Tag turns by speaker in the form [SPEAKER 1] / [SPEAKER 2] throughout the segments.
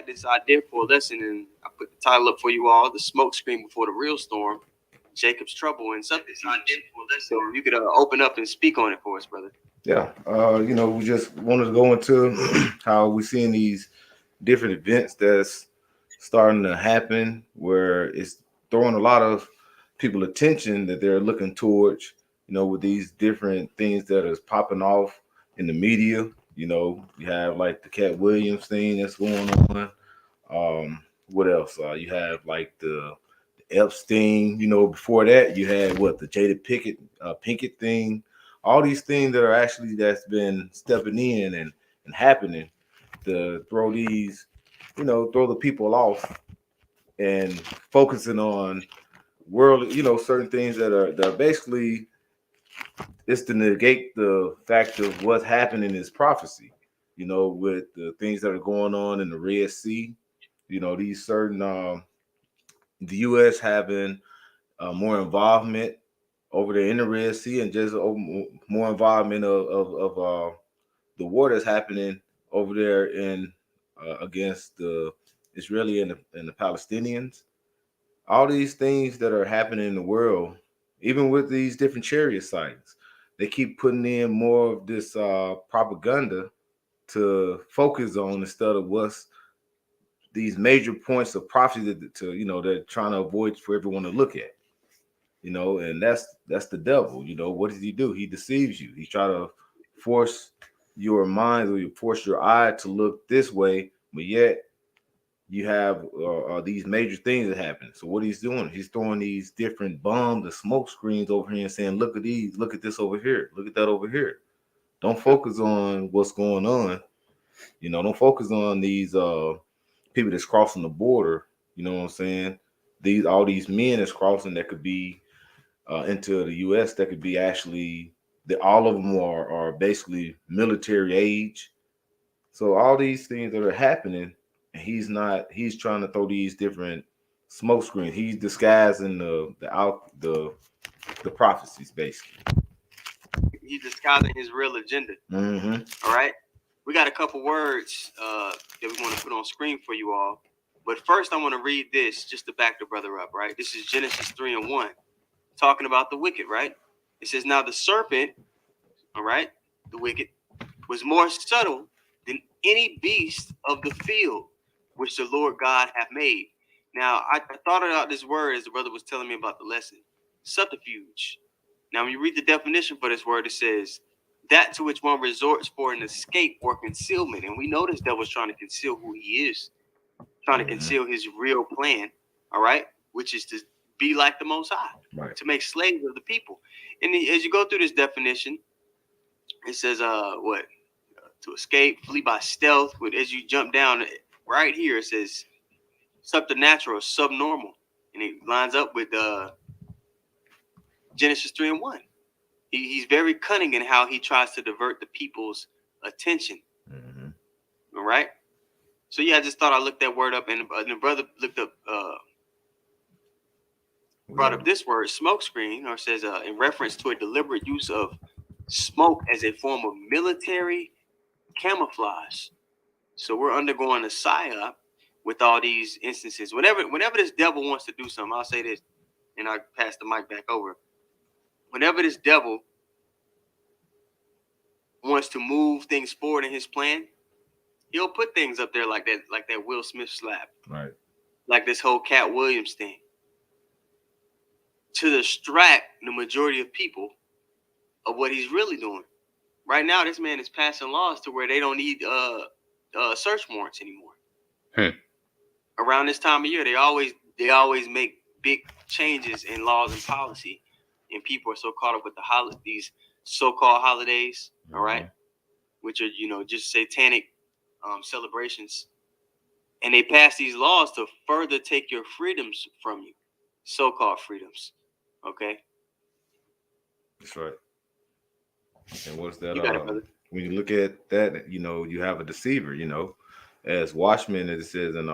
[SPEAKER 1] This idea for a lesson, and I put the title up for you all: "The Smoke Screen Before the Real Storm, Jacob's Trouble and Subterfuge." So you could open up and speak on it for us, brother.
[SPEAKER 2] Yeah, we just wanted to go into how we're seeing these different events that's starting to happen, where it's throwing a lot of people attention that they're looking towards, with these different things that is popping off in the media. You have like the Cat Williams thing that's going on. What else? You have like the Epstein. Before that, you had what the Jada Pinkett thing. All these things that are actually that's been stepping in and happening to throw these, throw the people off and focusing on world, certain things that are basically it's to negate the fact of what's happening in this prophecy. With the things that are going on in the Red Sea. These certain the U.S. having more involvement over there in the Red Sea and just more involvement of the war that's happening over there in against the Israeli and the Palestinians. All these things that are happening in the world, even with these different chariot sites, they keep putting in more of this propaganda to focus on instead of what's these major points of prophecy they're trying to avoid for everyone to look at. And that's the devil. What does he do? He deceives you. He try to force your mind or you force your eye to look this way, but yet you have these major things that happen. So what he's doing, he's throwing these different bombs and smoke screens over here and saying, look at these, look at this over here, look at that over here. Don't focus on what's going on. Don't focus on these people that's crossing the border. You know what I'm saying? These all these men that's crossing that could be into the U.S. that could be actually that all of them are basically military age. So all these things that are happening, and he's trying to throw these different smoke screens. He's disguising the prophecies basically.
[SPEAKER 1] He's disguising his real agenda.
[SPEAKER 2] Mm-hmm.
[SPEAKER 1] All right. We got a couple words that we want to put on screen for you all. But first, I want to read this just to back the brother up, right? This is Genesis 3:1, talking about the wicked, right? It says, "Now the serpent, all right, the wicked, was more subtle than any beast of the field which the Lord God hath made." Now, I thought about this word as the brother was telling me about the lesson, subterfuge. Now, when you read the definition for this word, it says, "That to which one resorts for an escape or concealment." And we know this devil's trying to conceal who he is, trying to conceal his real plan, all right, which is to be like the Most High,
[SPEAKER 2] right,
[SPEAKER 1] to make slaves of the people. And as you go through this definition, it says, what? To escape, flee by stealth. But as you jump down right here, it says supernatural, subnormal. And it lines up with Genesis 3:1. He's very cunning in how he tries to divert the people's attention.
[SPEAKER 2] Mm-hmm.
[SPEAKER 1] All right. So yeah, I just thought I'd look that word up, and the brother looked up, brought up this word, smokescreen, or says in reference to a deliberate use of smoke as a form of military camouflage. So we're undergoing a psyop with all these instances. Whenever this devil wants to do something, I'll say this, and I'll pass the mic back over. Whenever this devil wants to move things forward in his plan, he'll put things up there like that Will Smith slap,
[SPEAKER 2] right,
[SPEAKER 1] like this whole Cat Williams thing, to distract the majority of people of what he's really doing. Right now, this man is passing laws to where they don't need search warrants anymore. Around this time of year, they always make big changes in laws and policy, and people are so caught up with these so-called holidays, all right, which are just satanic celebrations, and they pass these laws to further take your freedoms from you, so-called freedoms. Okay,
[SPEAKER 2] that's right. And what's that?
[SPEAKER 1] you got it, brother.
[SPEAKER 2] When you look at that, you have a deceiver. As Watchmen, it says in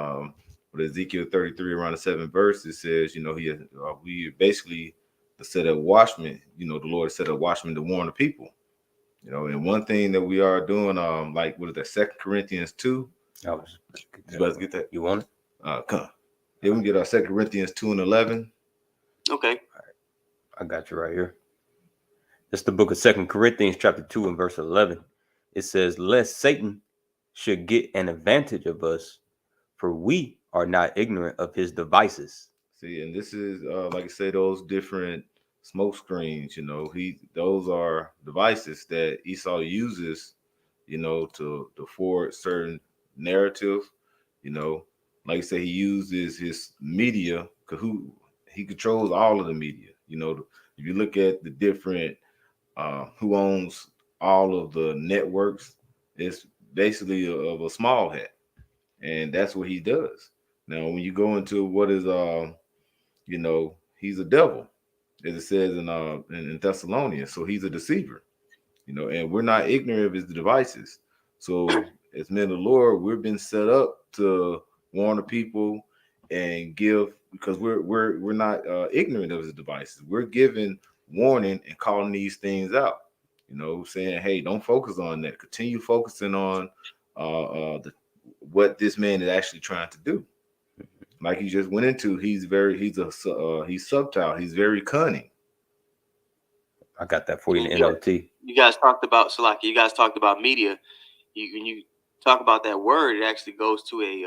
[SPEAKER 2] with Ezekiel 33 around the 7th verse, it says, we basically the set of watchmen. The Lord set up watchmen to warn the people. And one thing that we are doing, like what is that, 2 Corinthians 2,
[SPEAKER 3] I was get
[SPEAKER 2] You
[SPEAKER 3] that
[SPEAKER 2] about to
[SPEAKER 3] one.
[SPEAKER 2] get that?
[SPEAKER 3] You want it?
[SPEAKER 2] Come. Yeah, we can get our 2 Corinthians 2:11.
[SPEAKER 1] Okay.
[SPEAKER 3] I got you right here. It's the book of Second Corinthians, chapter 2, and verse 11. It says, "Lest Satan should get an advantage of us, for we are not ignorant of his devices."
[SPEAKER 2] See, and this is like I say, those different smoke screens. Those are devices that Esau uses, to forward certain narrative. You know, like I say, he uses his media because he controls all of the media. If you look at the different who owns all of the networks, it's basically of a small hat, and that's what he does. Now, when you go into what is he's a devil, as it says in Thessalonians. So he's a deceiver, and we're not ignorant of his devices. So as men of the Lord, we've been set up to warn the people and give, because we're not ignorant of his devices. We're giving warning and calling these things out. Saying, hey, don't focus on that. Continue focusing on what this man is actually trying to do. Like he just went into, he's subtle. He's very cunning.
[SPEAKER 3] I got that for you in
[SPEAKER 1] And
[SPEAKER 3] the NLT.
[SPEAKER 1] you guys talked about Salaki. You guys talked about media. When you talk about that word, it actually goes to a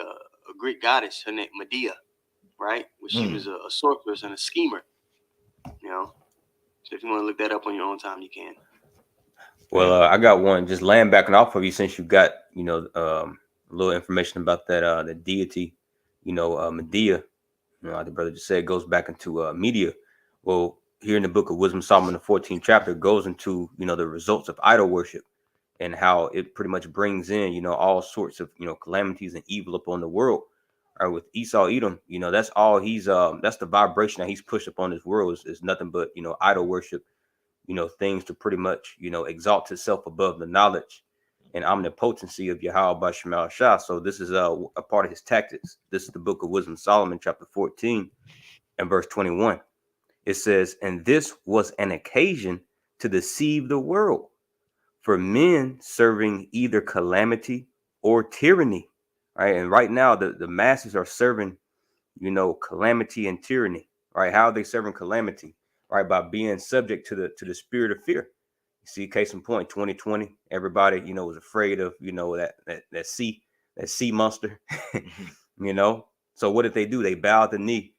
[SPEAKER 1] Greek goddess, her name Medea, right? Well, she was a sorceress and a schemer. So if you want to look that up on your own time, you can.
[SPEAKER 3] Well, I got one just laying backing off of you since you got, a little information about that, the deity, Medea. Like the brother just said, goes back into media. Well, here in the book of Wisdom of Solomon, the 14th chapter, goes into, the results of idol worship and how it pretty much brings in, all sorts of, calamities and evil upon the world. All right, with Esau Edom, that's all that's the vibration that he's pushed upon this world is nothing but, idol worship, things to pretty much, exalt itself above the knowledge and omnipotency of Yahweh by Shemal Shah. So this is a part of his tactics. This is the book of Wisdom of Solomon, chapter 14 and verse 21. It says, "And this was an occasion to deceive the world, for men serving either calamity or tyranny." Right. And right now, the masses are serving, calamity and tyranny. Right. How are they serving calamity? Right. By being subject to the spirit of fear. You see, case in point, 2020, everybody, was afraid of, that sea monster. So what did they do? They bowed the knee,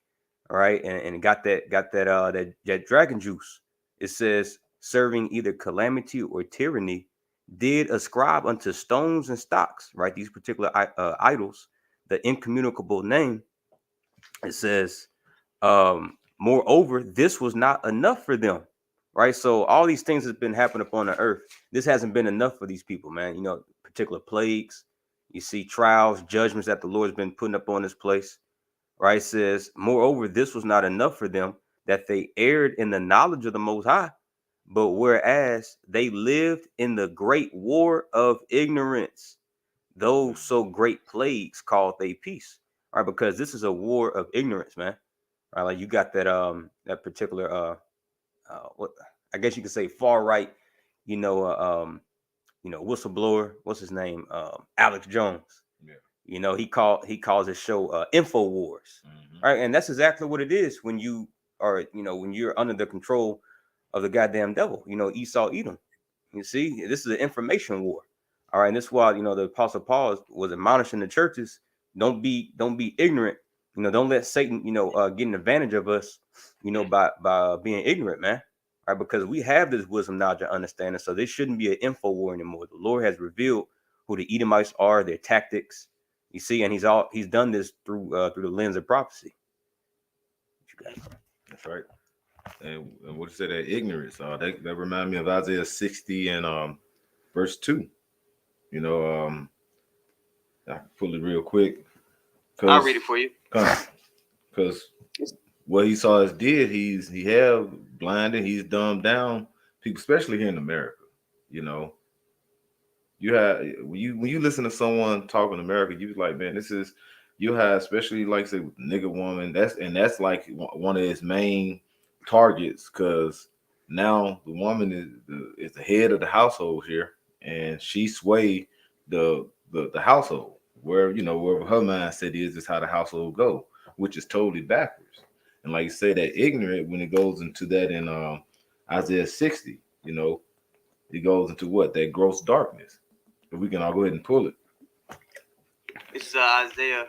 [SPEAKER 3] all right, and got that dragon juice. It says, "Serving either calamity or tyranny, did ascribe unto stones and stocks," right? These particular idols, the incommunicable name. It says, "Moreover, this was not enough for them." Right. So all these things has been happening upon the earth. This hasn't been enough for these people, man. Particular plagues. You see trials, judgments that the Lord's been putting up on this place. Right. It says, "Moreover, this was not enough for them, that they erred in the knowledge of the Most High, but whereas they lived in the great war of ignorance, those so great plagues called they peace." All right, because this is a war of ignorance, man. All right, like you got that particular what I guess you could say far right, you know, uh, um, whistleblower. What's his name? Alex Jones.
[SPEAKER 2] Yeah.
[SPEAKER 3] He calls his show Info Wars. Right, and that's exactly what it is when you are, when you're under the control of the goddamn devil. Esau Edom. You see, this is an information war. All right, and this is why the Apostle Paul was admonishing the churches: don't be ignorant. Don't let Satan get an advantage of us. By being ignorant, man. All right, because we have this wisdom, knowledge, and understanding. So this shouldn't be an info war anymore. The Lord has revealed who the Edomites are, their tactics. You see, and he's done this through the lens of prophecy.
[SPEAKER 2] That's right. And what you say, that ignorance? That remind me of Isaiah 60 and verse 2. I can pull it real quick.
[SPEAKER 1] I'll read it for you.
[SPEAKER 2] Because what he saw us did, he have blinded, he's dumbed down people, especially here in America. You have when you listen to someone talk in America, you like, man, you have, especially like say with the nigga woman. That's like one of his main targets, because now the woman is the head of the household here, and she sway the household. where wherever her mindset is how the household go, which is totally backwards. And like you say, that ignorant, when it goes into that in Isaiah 60, it goes into what? That gross darkness. If we can all go ahead and pull it.
[SPEAKER 1] This is Isaiah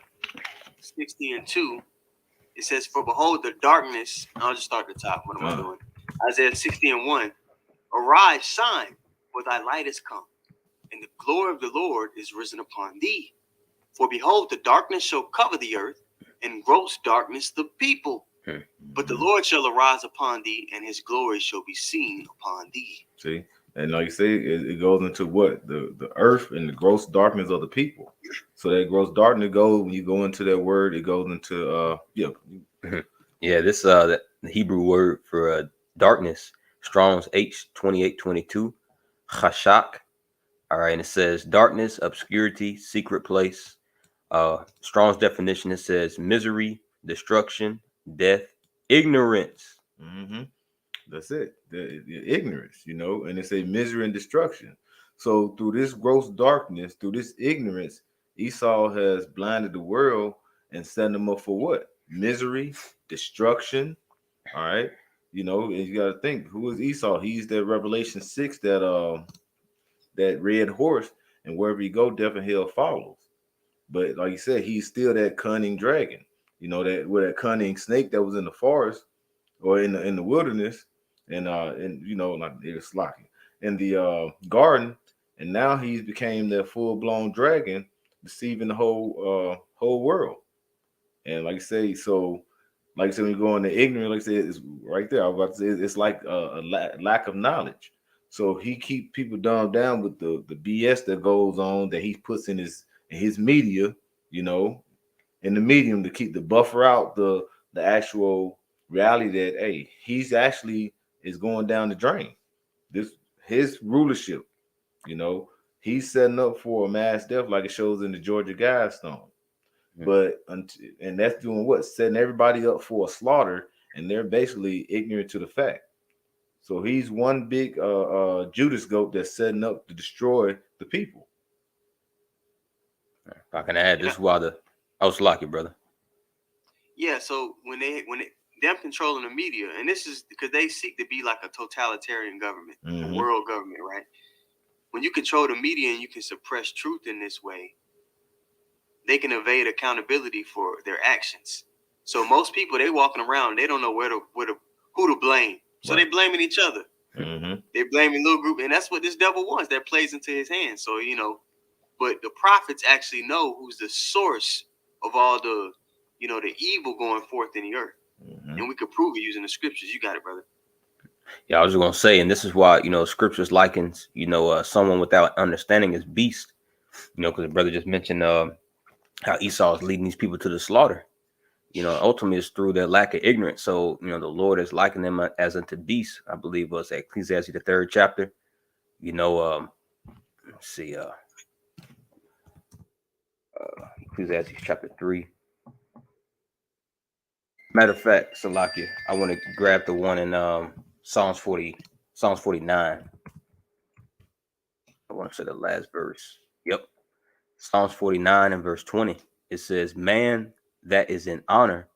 [SPEAKER 1] 60:2. It says, "For behold, the darkness." I'll just start at the top. What am I doing? Isaiah 60:1. "Arise, shine, for thy light is come, and the glory of the Lord is risen upon thee. For behold, the darkness shall cover the earth, and gross darkness the people. But the Lord shall arise upon thee, and his glory shall be seen upon thee."
[SPEAKER 2] See, and like you say, it goes into what? The earth and the gross darkness of the people. So that gross darkness goes, when you go into that word, it goes into
[SPEAKER 3] Yeah, this the Hebrew word for darkness, Strong's H2822, chashak. All right, and it says darkness, obscurity, secret place. Strong's definition, it says misery, destruction, death, ignorance.
[SPEAKER 2] That's it. The ignorance, and it's a misery and destruction. So through this gross darkness, through this ignorance, Esau has blinded the world and set them up for what? Misery, destruction. All right. And you got to think, who is Esau? He's that Revelation 6, that red horse, and wherever you go, death and hell follows. But like you said, he's still that cunning dragon. That cunning snake that was in the forest or in the wilderness, and like it was slocking in the garden, and now he's became that full blown dragon, deceiving the whole world. And like I say, when you go into ignorant, like I said, it's right there. I was about to say it's like lack of knowledge. So he keep people dumbed down with the BS that goes on, that he puts in his media, in the medium, to keep the buffer out the actual reality that, hey, he's actually is going down the drain. This his rulership, he's setting up for a mass death, like it shows in the Georgia Guidestone. But and that's doing what? Setting everybody up for a slaughter, and they're basically ignorant to the fact. So he's one big Judas goat that's setting up to destroy the people.
[SPEAKER 3] If I can add, this is why I was lucky, brother.
[SPEAKER 1] Yeah, so when them controlling the media, and this is because they seek to be like a totalitarian government, a world government, right? When you control the media and you can suppress truth in this way, they can evade accountability for their actions. So most people, they walking around, they don't know who to blame. So They blaming each other. They're blaming little group, and that's what this devil wants. That plays into his hands. So but the prophets actually know who's the source of all the the evil going forth in the earth, and we could prove it using the scriptures. You got it, brother.
[SPEAKER 3] Yeah, I was just gonna say, and this is why scriptures likens someone without understanding as beast. Because the brother just mentioned how Esau is leading these people to the slaughter. Ultimately it's through their lack of ignorance. So the Lord is likening them as unto beasts. I believe it was Ecclesiastes the 3rd chapter. Let's see, Ecclesiastes chapter 3. Matter of fact, Salakia, I want to grab the one in Psalms 49. I want to say the last verse. Yep. Psalms 49 and verse 20. It says, "Man that is in honor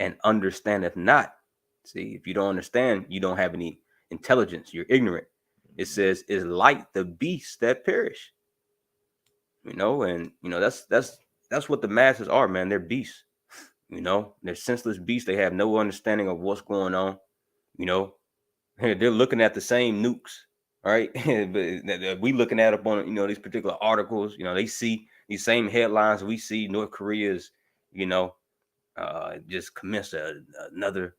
[SPEAKER 3] and understandeth not." See, if you don't understand, you don't have any intelligence. You're ignorant. It says, "Is like the beasts that perish." And that's what the masses are, man. They're beasts. They're senseless beasts. They have no understanding of what's going on. They're looking at the same nukes, right? But we looking at up on these particular articles. They see these same headlines we see. North Korea's just commenced another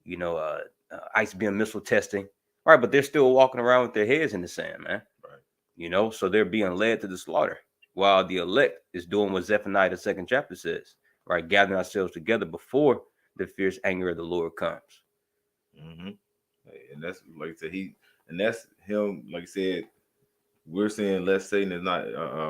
[SPEAKER 3] ICBM missile testing, right? But they're still walking around with their heads in the sand, man. Right. So they're being led to the slaughter, while the elect is doing what Zephaniah the 2nd chapter says, right? Gathering ourselves together before the fierce anger of the Lord comes.
[SPEAKER 2] And that's like I said, and that's him. Like I said, we're saying lest Satan is not.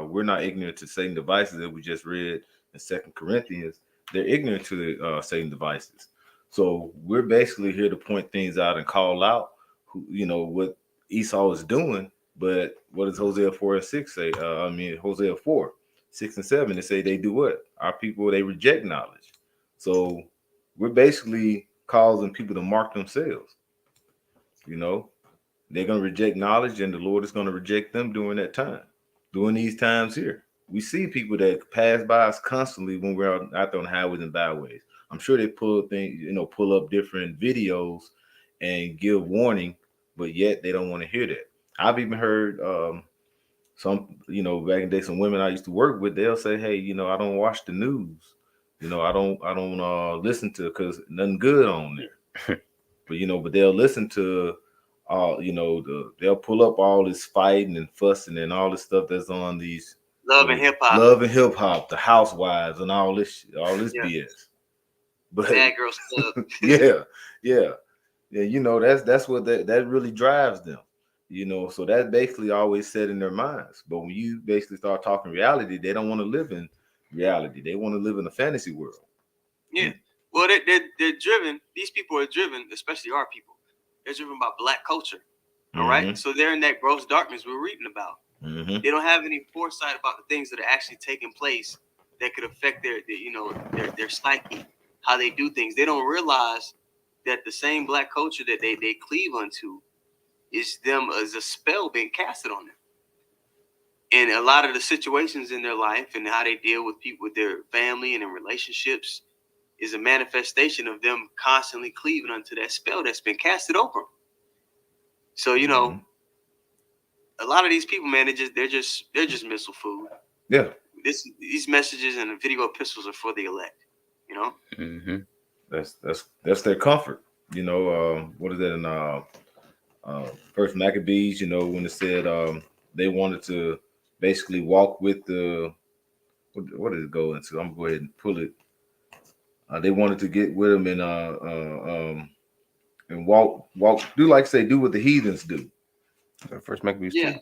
[SPEAKER 2] We're not ignorant to Satan devices that we just read in 2 Corinthians. They're ignorant to the Satan devices. So we're basically here to point things out and call out, what Esau is doing. But what does Hosea 4:6 say? Hosea 4 6 and 7, they say they do what? Our people, they reject knowledge. So we're basically causing people to mark themselves. You know, they're going to reject knowledge, and the Lord is going to reject them during that time, during these times here. We see people that pass by us constantly when we're out there on highways and byways. I'm sure they pull things, pull up different videos and give warning, but yet they don't want to hear that. I've even heard some, back in the day, some women I used to work with, they'll say, "Hey, I don't watch the news. I don't listen to, because nothing good on there." but they'll listen to they'll pull up all this fighting and fussing and all this stuff that's on these
[SPEAKER 1] Love and hip hop.
[SPEAKER 2] Love and Hip Hop, the Housewives, and all this
[SPEAKER 1] Yeah.
[SPEAKER 2] BS. But
[SPEAKER 1] Bad Girls Club.
[SPEAKER 2] yeah. That's what that really drives them. So that's basically always set in their minds. But when you basically start talking reality, they don't want to live in reality. They want to live in a fantasy world.
[SPEAKER 1] Yeah. Well, they're driven. These people are driven, especially our people. They're driven by black culture. All right. So they're in that gross darkness we're reading about. They don't have any foresight about the things that are actually taking place that could affect their psyche, how they do things. They don't realize that the same black culture that they cleave unto is them as a spell being casted on them. And a lot of the situations in their life and how they deal with people, with their family and in relationships, is a manifestation of them constantly cleaving unto that spell that's been casted over them. So, a lot of these people, man, they're just missile food.
[SPEAKER 2] Yeah.
[SPEAKER 1] These messages and the video epistles are for the elect.
[SPEAKER 2] That's their comfort. What is that in First Maccabees? When it said they wanted to basically walk with the what did it go into? I'm gonna go ahead and pull it. They wanted to get with them and walk, do like say, do what the heathens do.
[SPEAKER 3] First Maccabees.
[SPEAKER 1] Yeah.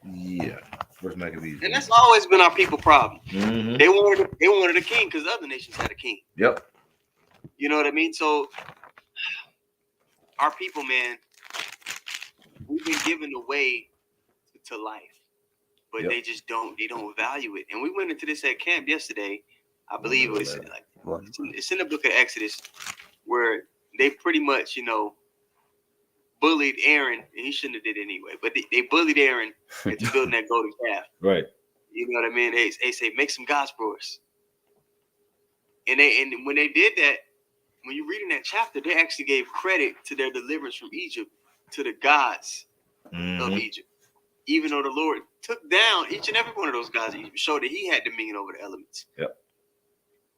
[SPEAKER 2] Yeah. First Maccabees.
[SPEAKER 1] And that's always been our people problem.
[SPEAKER 2] Mm-hmm.
[SPEAKER 1] They wanted a king because other nations had a king.
[SPEAKER 2] Yep.
[SPEAKER 1] You know what I mean? So our people, man, we've been given the way to life, but
[SPEAKER 2] Yep.
[SPEAKER 1] they don't value it. And we went into this at camp yesterday. I believe it's in the book of Exodus, where they pretty much, bullied Aaron, and he shouldn't have did it anyway, but they bullied Aaron into building that golden calf.
[SPEAKER 2] Right.
[SPEAKER 1] You know what I mean? They say, make some gods for us. And when they did that, when you're reading that chapter, they actually gave credit to their deliverance from Egypt to the gods of Egypt. Even though the Lord took down each and every one of those gods of Egypt, showed that he had dominion over the elements.
[SPEAKER 2] Yep.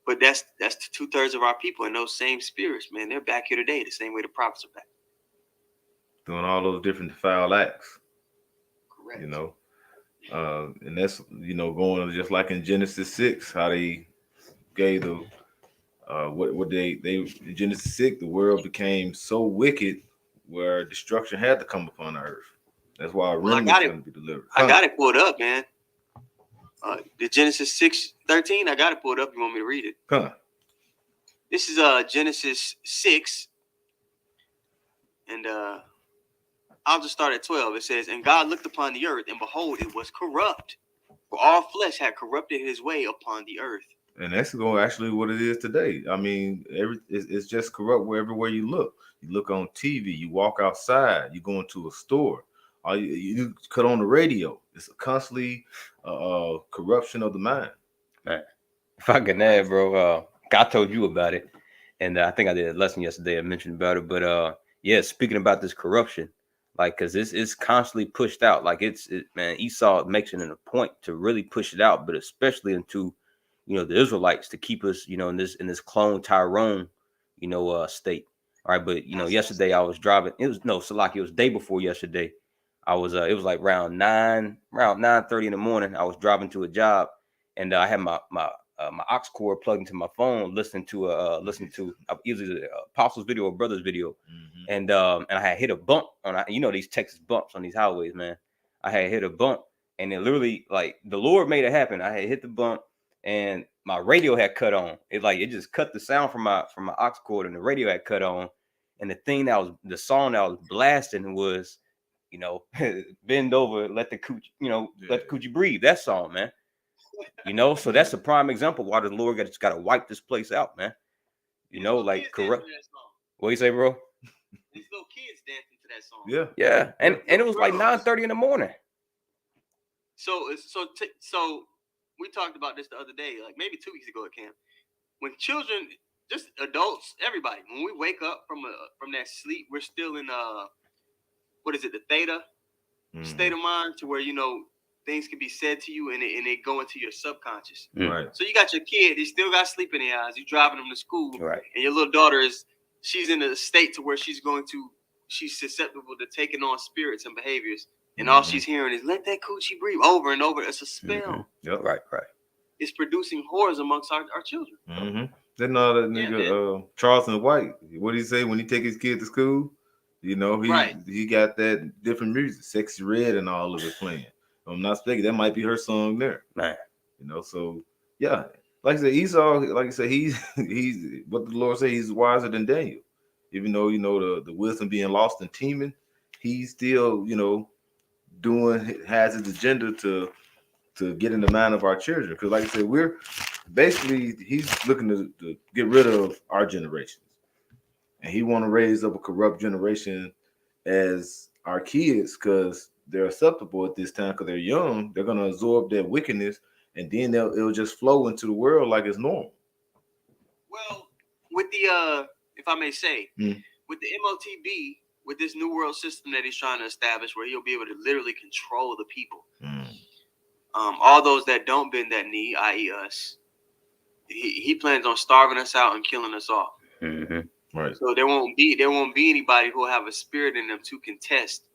[SPEAKER 1] But that's 2/3 of our people, and those same spirits, man, they're back here today, the same way the prophets are back.
[SPEAKER 2] Doing all those different foul acts.
[SPEAKER 1] Correct.
[SPEAKER 2] And that's going just like in Genesis 6, how they gave the what they in Genesis 6, the world became so wicked where destruction had to come upon the earth. That's why a remnant is going to be delivered.
[SPEAKER 1] I got it pulled up, man. The Genesis 6:13, I got it pulled up. You want me to read it? This is Genesis 6, and I'll just start at 12. It says, "And God looked upon the earth, and behold, it was corrupt, for all flesh had corrupted his way upon the earth."
[SPEAKER 2] And that's actually what it is today. I mean, it's just corrupt everywhere you look. You look on TV, you walk outside, you go into a store, or you cut on the radio. It's a constantly corruption of the mind.
[SPEAKER 3] Man, if I can add, bro, I told you about it, and I think I did a lesson yesterday. I mentioned about it, but yeah, speaking about this corruption, like, because it's constantly pushed out. Like man, Esau makes it a point to really push it out, but especially into the Israelites, to keep us in this clone Tyrone state. All right, but yesterday I was driving. It was day before yesterday. I was it was like around 9:30 in the morning. I was driving to a job, and I had my aux cord plugged into my phone, listening to either the Apostles video or Brothers video, and I had hit a bump on these Texas bumps on these highways, man. I had hit a bump, and it literally, like, the Lord made it happen. I had hit the bump, and my radio had cut on. It just cut the sound from my aux cord, and the radio had cut on. And the song that I was blasting was You know, bend over, let the coochie, let the coochie breathe. That song, man. You know, so that's a prime example why the Lord just got to wipe this place out, man. You know, like corrupt. What you say, bro?
[SPEAKER 1] These little kids dancing to that song.
[SPEAKER 3] Yeah, and it was like 9:30 in the morning.
[SPEAKER 1] So we talked about this the other day, like maybe 2 weeks ago at camp. When children, just adults, everybody, when we wake up from that sleep, we're still in what is it, the theta state of mind, to where things can be said to you and they go into your subconscious.
[SPEAKER 2] Right.
[SPEAKER 1] So you got your kid, he still got sleep in their eyes. You driving them to school,
[SPEAKER 3] right?
[SPEAKER 1] And your little daughter she's in a state to where she's susceptible to taking on spirits and behaviors, and all she's hearing is "let that coochie breathe" over and over. It's a spell.
[SPEAKER 2] Yep.
[SPEAKER 3] Right.
[SPEAKER 1] It's producing horrors amongst our children.
[SPEAKER 2] Then that nigga Charleston White, what did he say when he take his kid to school? He got that different music, Sexy Red and all of it playing. I'm not speaking. That might be her song there.
[SPEAKER 3] Man.
[SPEAKER 2] So yeah. Like I said, Esau, like I said, he's what the Lord said, he's wiser than Daniel. Even though, the wisdom being lost in teeming, he's still, has his agenda to get in the mind of our children. Because like I said, he's looking to get rid of our generations. And he want to raise up a corrupt generation as our kids, because they're acceptable at this time, because they're young. They're going to absorb that wickedness, and then it'll just flow into the world like it's normal.
[SPEAKER 1] Well, with the, if I may say, with the MOTB, with this new world system that he's trying to establish, where he'll be able to literally control the people. All those that don't bend that knee, i.e. us, he plans on starving us out and killing us all.
[SPEAKER 2] Right.
[SPEAKER 1] So there won't be anybody who will have a spirit in them to contest,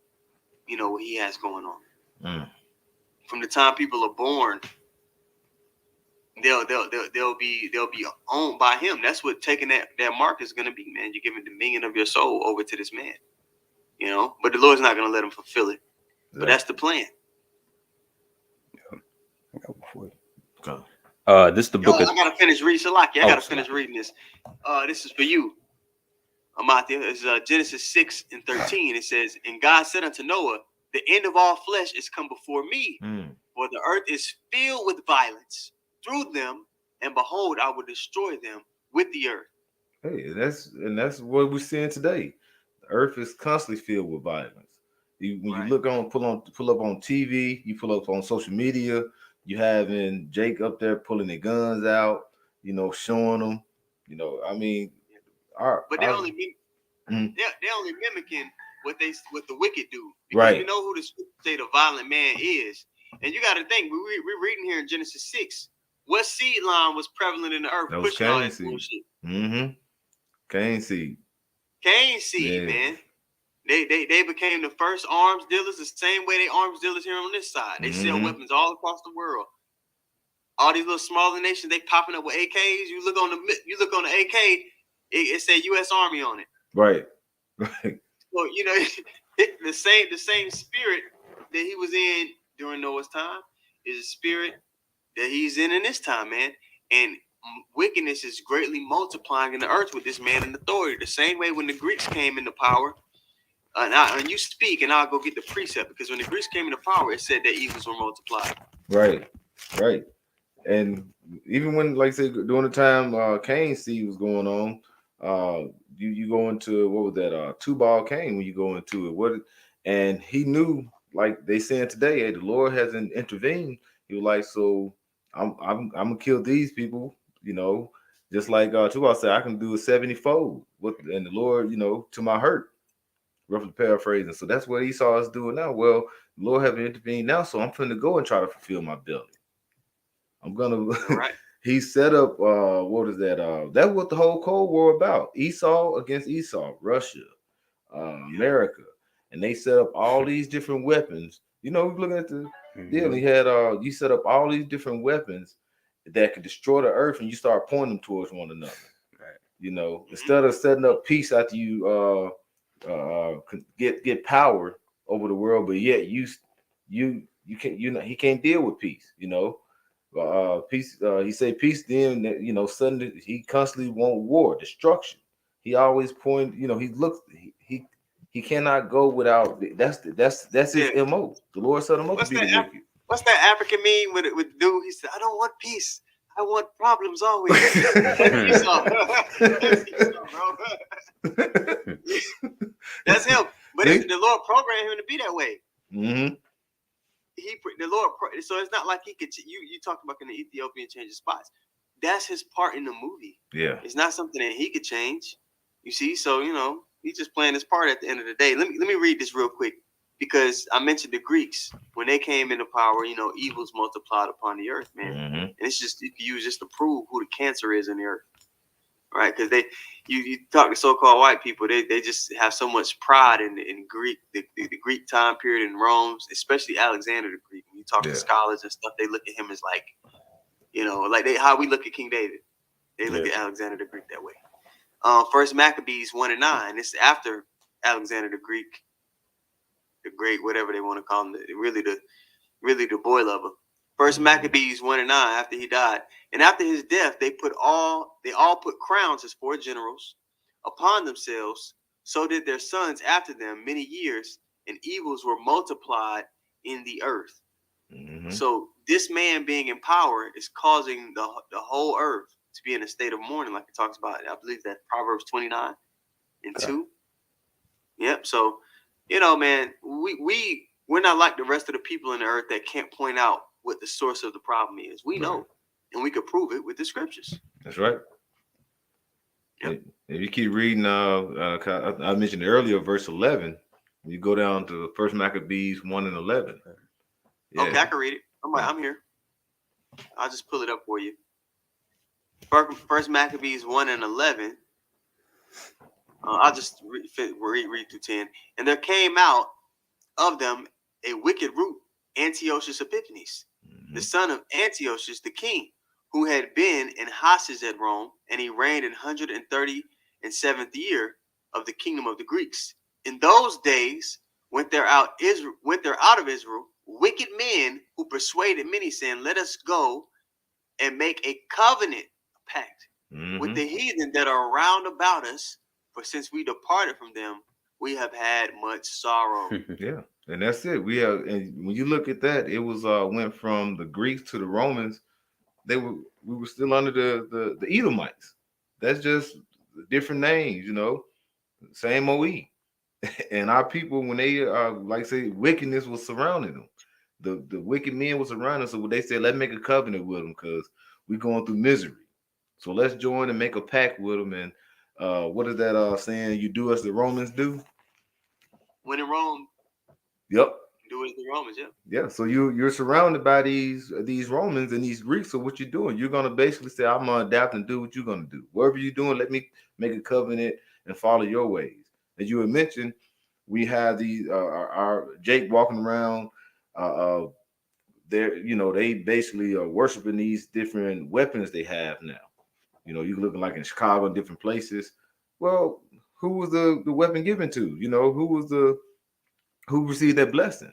[SPEAKER 1] what he has going on. From the time people are born, they'll be owned by him. That's what taking that mark is going to be, man. You're giving dominion of your soul over to this man, But the Lord's not going to let him fulfill it. Exactly. But that's the plan.
[SPEAKER 3] This is the book.
[SPEAKER 1] I gotta finish reading Salaki. I gotta finish reading this. This is for you, Amathia. It's Genesis 6:13. It says, "And God said unto Noah, the end of all flesh is come before me, for the earth is filled with violence through them, and behold, I will destroy them with the earth."
[SPEAKER 2] Hey, that's what we're seeing today. The earth is constantly filled with violence. You look pull up on TV, you pull up on social media. You having Jake up there pulling their guns out, showing them, I mean,
[SPEAKER 1] but they're only mimicking what the wicked do, because we know who the state of violent man is. And you got to think, we're reading here in Genesis 6. What seed line was prevalent in the earth?
[SPEAKER 2] That was Cain seed. Cain seed.
[SPEAKER 1] Cain seed, man. They became the first arms dealers the same way they arms dealers here on this side. They sell weapons all across the world. All these little smaller nations, they popping up with AKs. You look on the AK, it say U.S. Army on it.
[SPEAKER 2] Right.
[SPEAKER 1] So the same spirit that he was in during Noah's time is a spirit that he's in this time, man. And wickedness is greatly multiplying in the earth with this man in authority. The same way when the Greeks came into power. And you speak, and I'll go get the precept, because when the Greeks came into power, it said that evils were multiplied. Right.
[SPEAKER 2] And even when, like I said, during the time Cain's seed was going on, you go into, what was that, Tubal Cain, when you go into it, and he knew, like they saying today, hey, the Lord hasn't intervened. He was like, so I'm gonna kill these people, just like Tubal said, I can do a 70-fold, and the Lord, to my hurt. Roughly paraphrasing. So that's what Esau is doing now. Well, the Lord haven't intervened now, so I'm finna go and try to fulfill my belly. I'm gonna.
[SPEAKER 1] Right.
[SPEAKER 2] He set up. What is that? That's what the whole Cold War about. Esau against Esau, Russia, America, and they set up all these different weapons. Looking at the deal, he had. You set up all these different weapons that could destroy the earth, and you start pointing them towards one another. Right. Instead of setting up peace after you get power over the world, but yet you can't, he can't deal with peace. Peace. He say peace. Then suddenly he constantly want war, destruction. He always point. He He cannot go without. That's his
[SPEAKER 1] Yeah.
[SPEAKER 2] MO. The Lord set him up to
[SPEAKER 1] What's
[SPEAKER 2] be the
[SPEAKER 1] that?
[SPEAKER 2] wicked.
[SPEAKER 1] What's that African meme with the dude? He said, "I don't want peace. I want problems always." That's Esau. That's Esau, bro. That's him. But
[SPEAKER 2] See?
[SPEAKER 1] the Lord programmed him to be that way.
[SPEAKER 2] Mm-hmm.
[SPEAKER 1] The Lord. So it's not like he could. You talked about can the Ethiopian change his spots? That's his part in the movie.
[SPEAKER 2] Yeah.
[SPEAKER 1] It's not something that he could change. You see, so he's just playing his part at the end of the day. Let me read this real quick because I mentioned the Greeks when they came into power. Evils multiplied upon the earth, man.
[SPEAKER 2] Mm-hmm.
[SPEAKER 1] And it's just you can use just to prove who the cancer is in the earth, right? Because you talk to so-called white people, they just have so much pride in Greek, the Greek time period in Rome, especially Alexander the Greek. When you talk to scholars and stuff, they look at him as like, like how we look at King David. They look at Alexander the Greek that way. First Maccabees 1-9. This is after Alexander the Greek, the great, whatever they want to call him, really the boy lover. First Maccabees 1-9. After he died, and after his death, they all put crowns as 4 generals upon themselves. So did their sons after them many years, and evils were multiplied in the earth.
[SPEAKER 2] Mm-hmm.
[SPEAKER 1] So this man being in power is causing the whole earth to be in a state of mourning, like it talks about. I believe that Proverbs 29:2. Yep. So, man, we're not like the rest of the people in the earth that can't point out what the source of the problem is. We know, and we could prove it with the scriptures.
[SPEAKER 2] That's right.
[SPEAKER 1] Yep.
[SPEAKER 2] If you keep reading, I mentioned earlier, verse 11. You go down to First Maccabees 1-11. Yeah.
[SPEAKER 1] Okay, I can read it. I'm here. I'll just pull it up for you. First Maccabees 1-11. I'll just read through 10. And there came out of them a wicked root, Antiochus Epiphanes, the son of Antiochus the king, who had been in hostage at Rome, and he reigned in 137th year of the kingdom of the Greeks. In those days went there out of Israel wicked men who persuaded many, saying, "Let us go and make a covenant, a pact, with the heathen that are round about us. For since we departed from them, we have had much sorrow."
[SPEAKER 2] Yeah, and that's it. And when you look at that, it was went from the Greeks to the Romans. We were still under the Edomites. That's just different names, same OE. And our people, when they like say wickedness was surrounding them, the wicked men was surrounding them. So they said, let's make a covenant with them because we're going through misery. So let's join and make a pact with them. And what is that saying? You do as the Romans do.
[SPEAKER 1] When in Rome,
[SPEAKER 2] Yep.
[SPEAKER 1] do as the Romans. Yep.
[SPEAKER 2] Yeah. So you're surrounded by these Romans and these Greeks. So what you're doing? You're gonna basically say, I'm gonna adapt and do what you're gonna do. Whatever you're doing, let me make a covenant and follow your ways. As you had mentioned, we have these our Jake walking around. They basically are worshiping these different weapons they have now. You're looking like in Chicago and different places. Well, who was the weapon given to? Who received that blessing?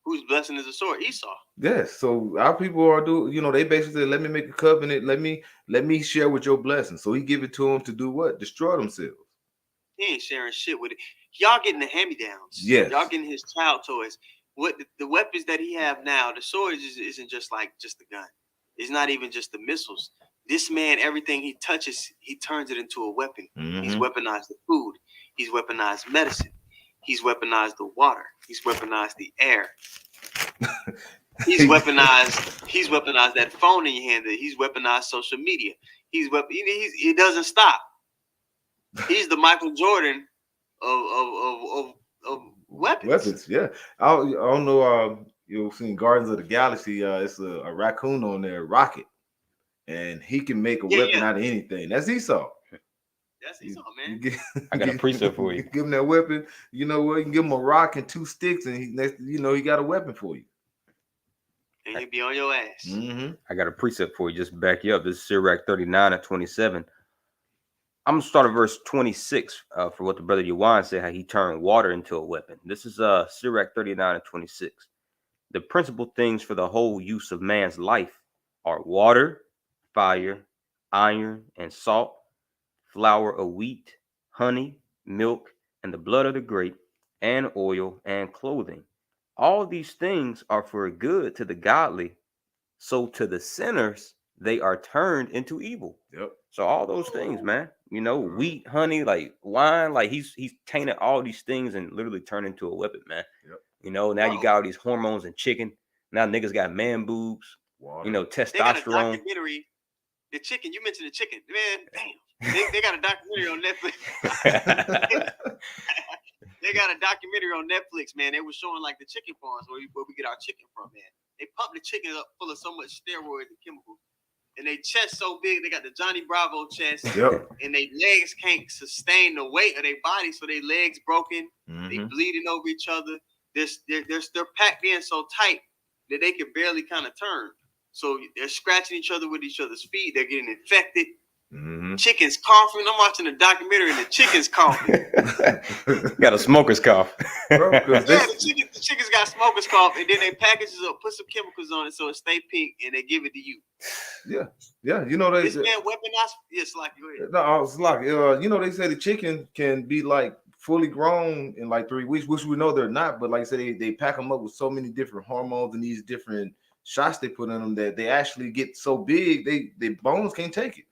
[SPEAKER 1] Whose blessing is a sword? Esau.
[SPEAKER 2] Yes. So our people are they basically said, let me make a covenant. Let me share with your blessing. So he give it to them to do what? Destroy themselves.
[SPEAKER 1] He ain't sharing shit with it. Y'all getting the hand-me-downs.
[SPEAKER 2] Yes.
[SPEAKER 1] Y'all getting his child toys. What the weapons that he have now, the sword isn't just the gun. It's not even just the missiles. This man, everything he touches, he turns it into a weapon. He's weaponized the food. He's weaponized medicine. He's weaponized the water. He's weaponized the air. He's weaponized that phone in your hand. He's weaponized social media. He doesn't stop. He's the Michael Jordan of weapons.
[SPEAKER 2] Weapons, yeah. I don't know. You've seen Guardians of the Galaxy. It's a raccoon on there, Rocket, and he can make a weapon out of anything. That's Esau.
[SPEAKER 1] That's Esau, man.
[SPEAKER 3] I got a precept for you.
[SPEAKER 2] Give him that weapon. You know what? You can give him a rock and 2 sticks, and he got a weapon for you.
[SPEAKER 1] And he'll be on your ass.
[SPEAKER 3] I got a precept for you. Just back you up. This is Sirach 39:27. I'm gonna start at verse 26 for what the brother Yawan said, how he turned water into a weapon. This is Sirach 39:26. The principal things for the whole use of man's life are water, fire, iron, and salt, flour of wheat, honey, milk, and the blood of the grape, and oil and clothing. All these things are for good to the godly, so to the sinners they are turned into evil.
[SPEAKER 2] Yep.
[SPEAKER 3] So all those things, man, you know, wheat, honey, like wine, like he's tainted all these things and literally turned into a weapon, man.
[SPEAKER 2] Yep.
[SPEAKER 3] You know, now you got all these hormones in chicken. Now niggas got man boobs,
[SPEAKER 2] Water.
[SPEAKER 3] you know,
[SPEAKER 1] They got a
[SPEAKER 3] testosterone.
[SPEAKER 1] documentary. The chicken, you mentioned the chicken, man. Damn, they got a documentary on Netflix. They got a documentary on Netflix, man. They were showing like the chicken farms where we get our chicken from, man. They pump the chicken up full of so much steroids and chemicals, and they chest so big. They got the Johnny Bravo chest,
[SPEAKER 2] Yep.
[SPEAKER 1] and their legs can't sustain the weight of their body, so their legs broken. They bleeding over each other. They're packed in so tight that they can barely kind of turn. So they're scratching each other with each other's feet. They're getting infected. Chicken's coughing. I'm watching a documentary and the chicken's coughing.
[SPEAKER 3] Got a smoker's cough.
[SPEAKER 2] Bro,
[SPEAKER 1] the chickens got smoker's cough, and then they package it up, put some chemicals on it so it stay pink, and they give it to you.
[SPEAKER 2] Yeah. You know
[SPEAKER 1] This man weaponized. Yes, like go ahead.
[SPEAKER 2] No, it's like you know, they say the chicken can be like fully grown in like 3 weeks, which we know they're not. But like I said, they pack them up with so many different hormones and these different shots they put in them that they actually get so big they bones can't take it.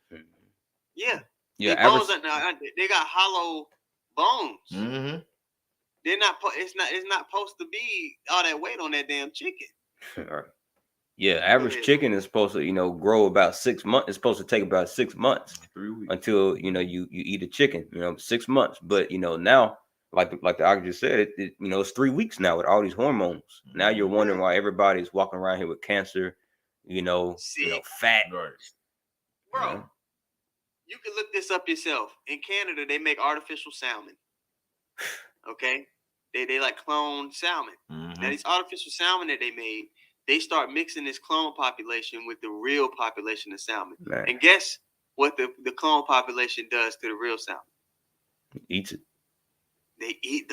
[SPEAKER 1] Yeah.
[SPEAKER 3] Yeah,
[SPEAKER 1] bones they got hollow bones. They're not. It's not supposed to be all that weight on that damn chicken.
[SPEAKER 3] Yeah, average chicken is supposed to, you know, grow about 6 months. It's supposed to take about 6 months
[SPEAKER 2] 3 weeks
[SPEAKER 3] until, you know, you eat a chicken. You know, 6 months. But you know, now, like the doctor just said, it you know, it's 3 weeks now with all these hormones. Now you're wondering why everybody's walking around here with cancer, you know, fat.
[SPEAKER 2] Right.
[SPEAKER 1] Bro, you can look this up yourself. In Canada, they make artificial salmon. Okay, they like clone salmon. Now these artificial salmon that they made, they start mixing this clone population with the real population of salmon.
[SPEAKER 3] Man.
[SPEAKER 1] And guess what the clone population does to the real salmon?
[SPEAKER 3] Eats it.
[SPEAKER 1] They eat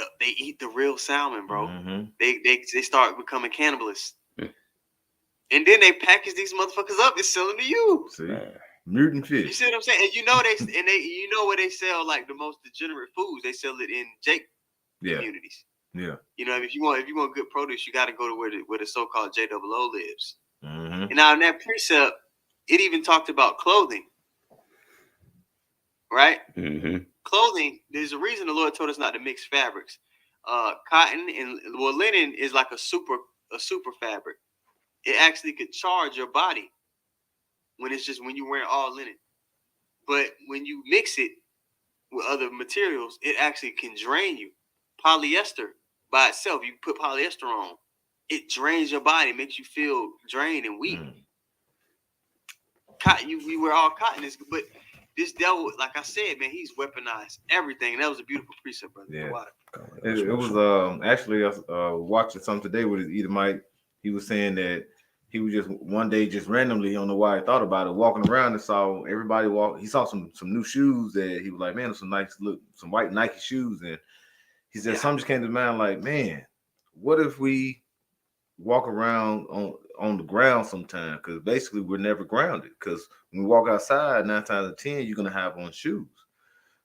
[SPEAKER 1] the real salmon, bro. They start becoming cannibalists. And then they package these motherfuckers up and sell them to you.
[SPEAKER 2] See? Mutant fish.
[SPEAKER 1] You see what I'm saying? And you know you know where they sell like the most degenerate foods. They sell it in Jake communities.
[SPEAKER 2] Yeah.
[SPEAKER 1] You know, if you want good produce, you got to go to where the so-called JOO lives. And now in that precept, it even talked about clothing, right? Clothing. There's a reason the Lord told us not to mix fabrics. Cotton and linen is like a super fabric. It actually could charge your body when you're wearing all linen. But when you mix it with other materials, it actually can drain you. Polyester by itself, you put polyester on, it drains your body, makes you feel drained and weak. Cotton, we wear all cotton, but this devil, like I said, man, he's weaponized everything. And that was a beautiful precept, brother.
[SPEAKER 2] Yeah. It was actually watching something today with his Edomite. He was saying that he was just one day just randomly, I don't know why he thought about it, walking around and saw everybody walk. He saw some new shoes that he was like, man, some white Nike shoes. And he said something just came to mind like, man, what if we walk around on the ground sometime? Because basically we're never grounded. Because when we walk outside, 9 times out of 10, you're gonna have on shoes.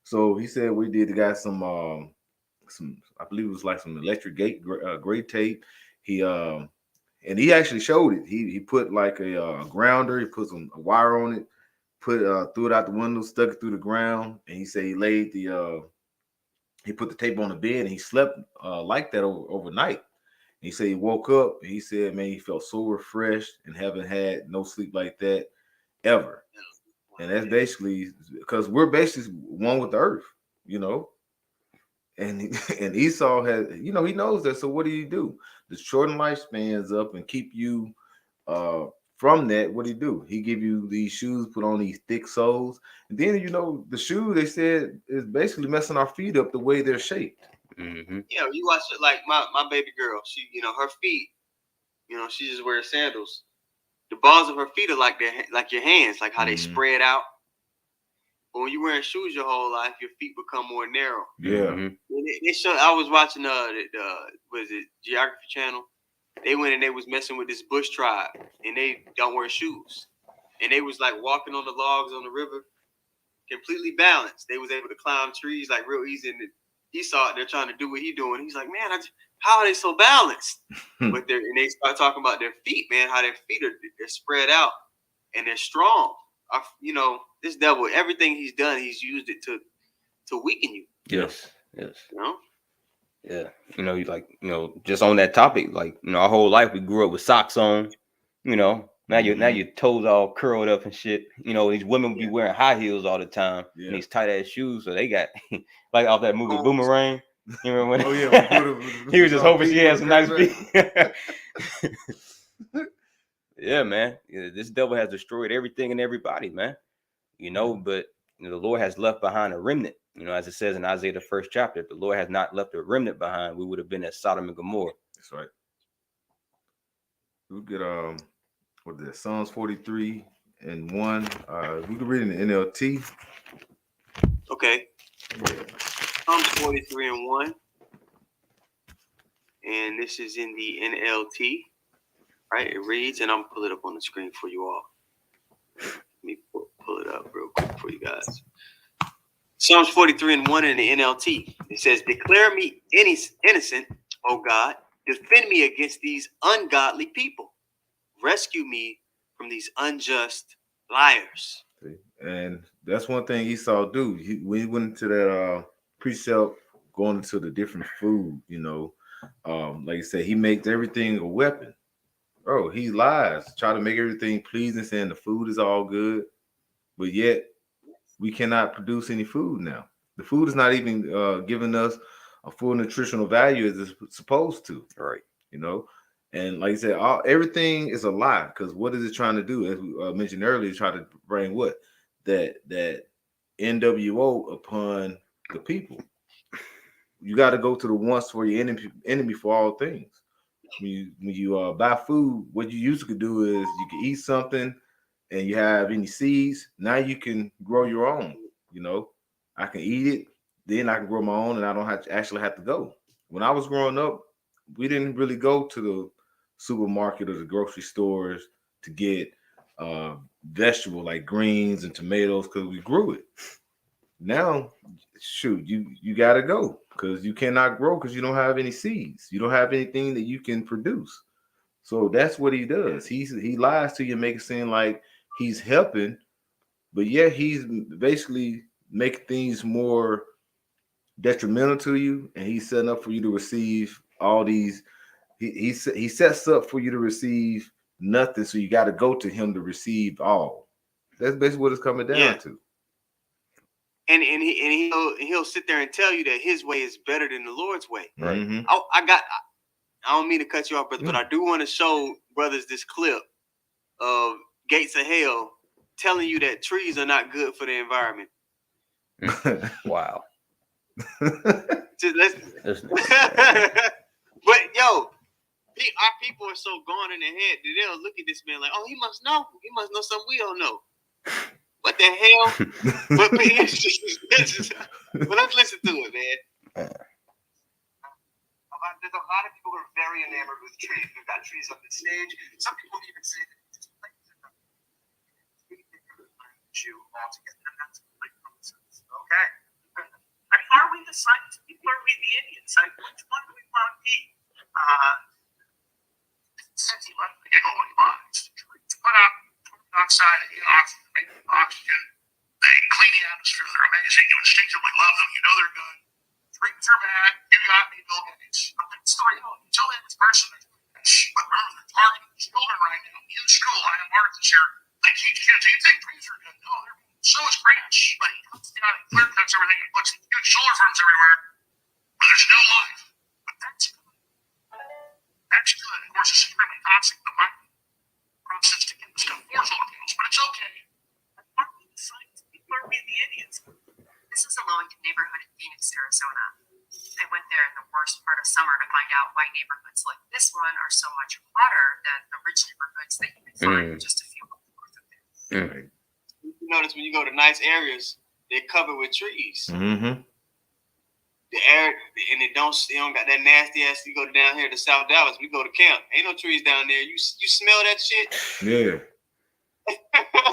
[SPEAKER 2] So he said we did got some I believe it was like some electric gate grade tape. And he actually showed it. He put like a grounder. He put some wire on it. Threw it out the window, stuck it through the ground, and he said he laid he put the tape on the bed and he slept like that overnight. And he said he woke up and he said, man, he felt so refreshed and haven't had no sleep like that ever. And that's basically because we're basically one with the earth, you know. And Esau has, you know, he knows that. So what do? To shorten lifespans up and keep you from that. What do? He give you these shoes, put on these thick soles, and then you know the shoe they said is basically messing our feet up the way they're shaped.
[SPEAKER 1] Yeah, you watch it like my baby girl. She, you know, her feet, you know, she just wears sandals. The balls of her feet are like your hands, like how they spread out. But when you're wearing shoes your whole life, your feet become more narrow.
[SPEAKER 2] Yeah.
[SPEAKER 1] They show. I was watching was it Geography Channel? They went and they was messing with this bush tribe, and they don't wear shoes, and they was like walking on the logs on the river, completely balanced. They was able to climb trees like real easy, and Esau, they're trying to do what he's doing. He's like, man, how are they so balanced? But they start talking about their feet, man, how their feet they're spread out and they're strong. This devil, everything he's done, he's used it to weaken you.
[SPEAKER 3] Yes.
[SPEAKER 1] You know?
[SPEAKER 3] Yeah. Just on that topic, our whole life we grew up with socks on. Now your toes all curled up and shit. These women be wearing high heels all the time and these tight ass shoes. So they got like off that movie Boomerang. You remember when?
[SPEAKER 2] Oh yeah,
[SPEAKER 3] he was just hoping she had some nice feet. Yeah, man. This devil has destroyed everything and everybody, man. But the Lord has left behind a remnant. As it says in Isaiah the 1st chapter, if the Lord has not left a remnant behind, we would have been at Sodom and Gomorrah.
[SPEAKER 2] That's right. We get what is it? Psalms 43:1. We can read it in the NLT.
[SPEAKER 1] Okay. Psalms 43:1. And this is in the NLT. Right? It reads, and I'm gonna pull it up on the screen for you all. Let me pull it up real quick for you guys. Psalms 43:1 in the NLT. It says, declare me innocent, O God. Defend me against these ungodly people. Rescue me from these unjust liars.
[SPEAKER 2] And that's one thing Esau do. When he went into that precept, going into the different food, like I said, he makes everything a weapon. Bro, he lies, try to make everything pleasing, saying the food is all good, but yet we cannot produce any food now. The food is not even giving us a full nutritional value as it's supposed to.
[SPEAKER 3] Right.
[SPEAKER 2] And like I said, everything is a lie, because what is it trying to do? As we mentioned earlier, try to bring what? That NWO upon the people. You got to go to the once for your enemy for all things. When you buy food, what you usually could do is you can eat something and you have any seeds. Now you can grow your own. I can eat it, then I can grow my own, and I don't have to go. When I was growing up, we didn't really go to the supermarket or the grocery stores to get vegetable like greens and tomatoes, because we grew it. Now, shoot, you got to go, because you cannot grow because you don't have any seeds. You don't have anything that you can produce. So that's what he does. He lies to you, make it seem like he's helping, but yeah, he's basically making things more detrimental to you, and he's setting up for you to receive all these. He sets up for you to receive nothing, so you got to go to him to receive all. That's basically what it's coming down to.
[SPEAKER 1] And he'll sit there and tell you that his way is better than the Lord's way.
[SPEAKER 2] Right. Mm-hmm.
[SPEAKER 1] I don't mean to cut you off, brother, but I do want to show brothers this clip of Gates of Hell telling you that trees are not good for the environment.
[SPEAKER 3] Wow.
[SPEAKER 1] Just listen. But yo, our people are so gone in their head that they'll look at this man like, oh, he must know. He must know something we don't know. What the hell? But let's listen to it, man. There's a lot of people who are very enamored with trees. We've got trees on the stage. Some people even say that it's just like you altogether. And that's complete nonsense. Okay. I mean, are we the science people? Are we the idiots? Which one do we want to be? Since he left the only minds, put out outside of the oxygen. They clean the atmosphere. They're amazing. You instinctively love them. You know they're good. Trees are bad. You got me, Bill Gates. Sorry, you tell me this person is but remember, they're targeting children right now in school. I have art this year. They teach kids. You think trees are good? No, they're so is grass. But he cuts down and clear cuts everything and puts huge solar farms everywhere. But there's no life. But that's good. That's good. Of course, it's extremely toxic. The process to get the stuff for solar panels, but it's okay. Aren't we the science people? Are we the idiots?
[SPEAKER 4] This is a low-income neighborhood in Phoenix, Arizona. I went there in the worst part of summer to find out why neighborhoods like this one are so much hotter than the rich neighborhoods that you can find just a few miles north of there.
[SPEAKER 1] You notice when you go to nice areas, they're covered with trees.
[SPEAKER 2] Mm-hmm.
[SPEAKER 1] The air, and they don't got that nasty ass. You go down here to South Dallas, we go to camp. Ain't no trees down there. You smell that shit?
[SPEAKER 2] Yeah.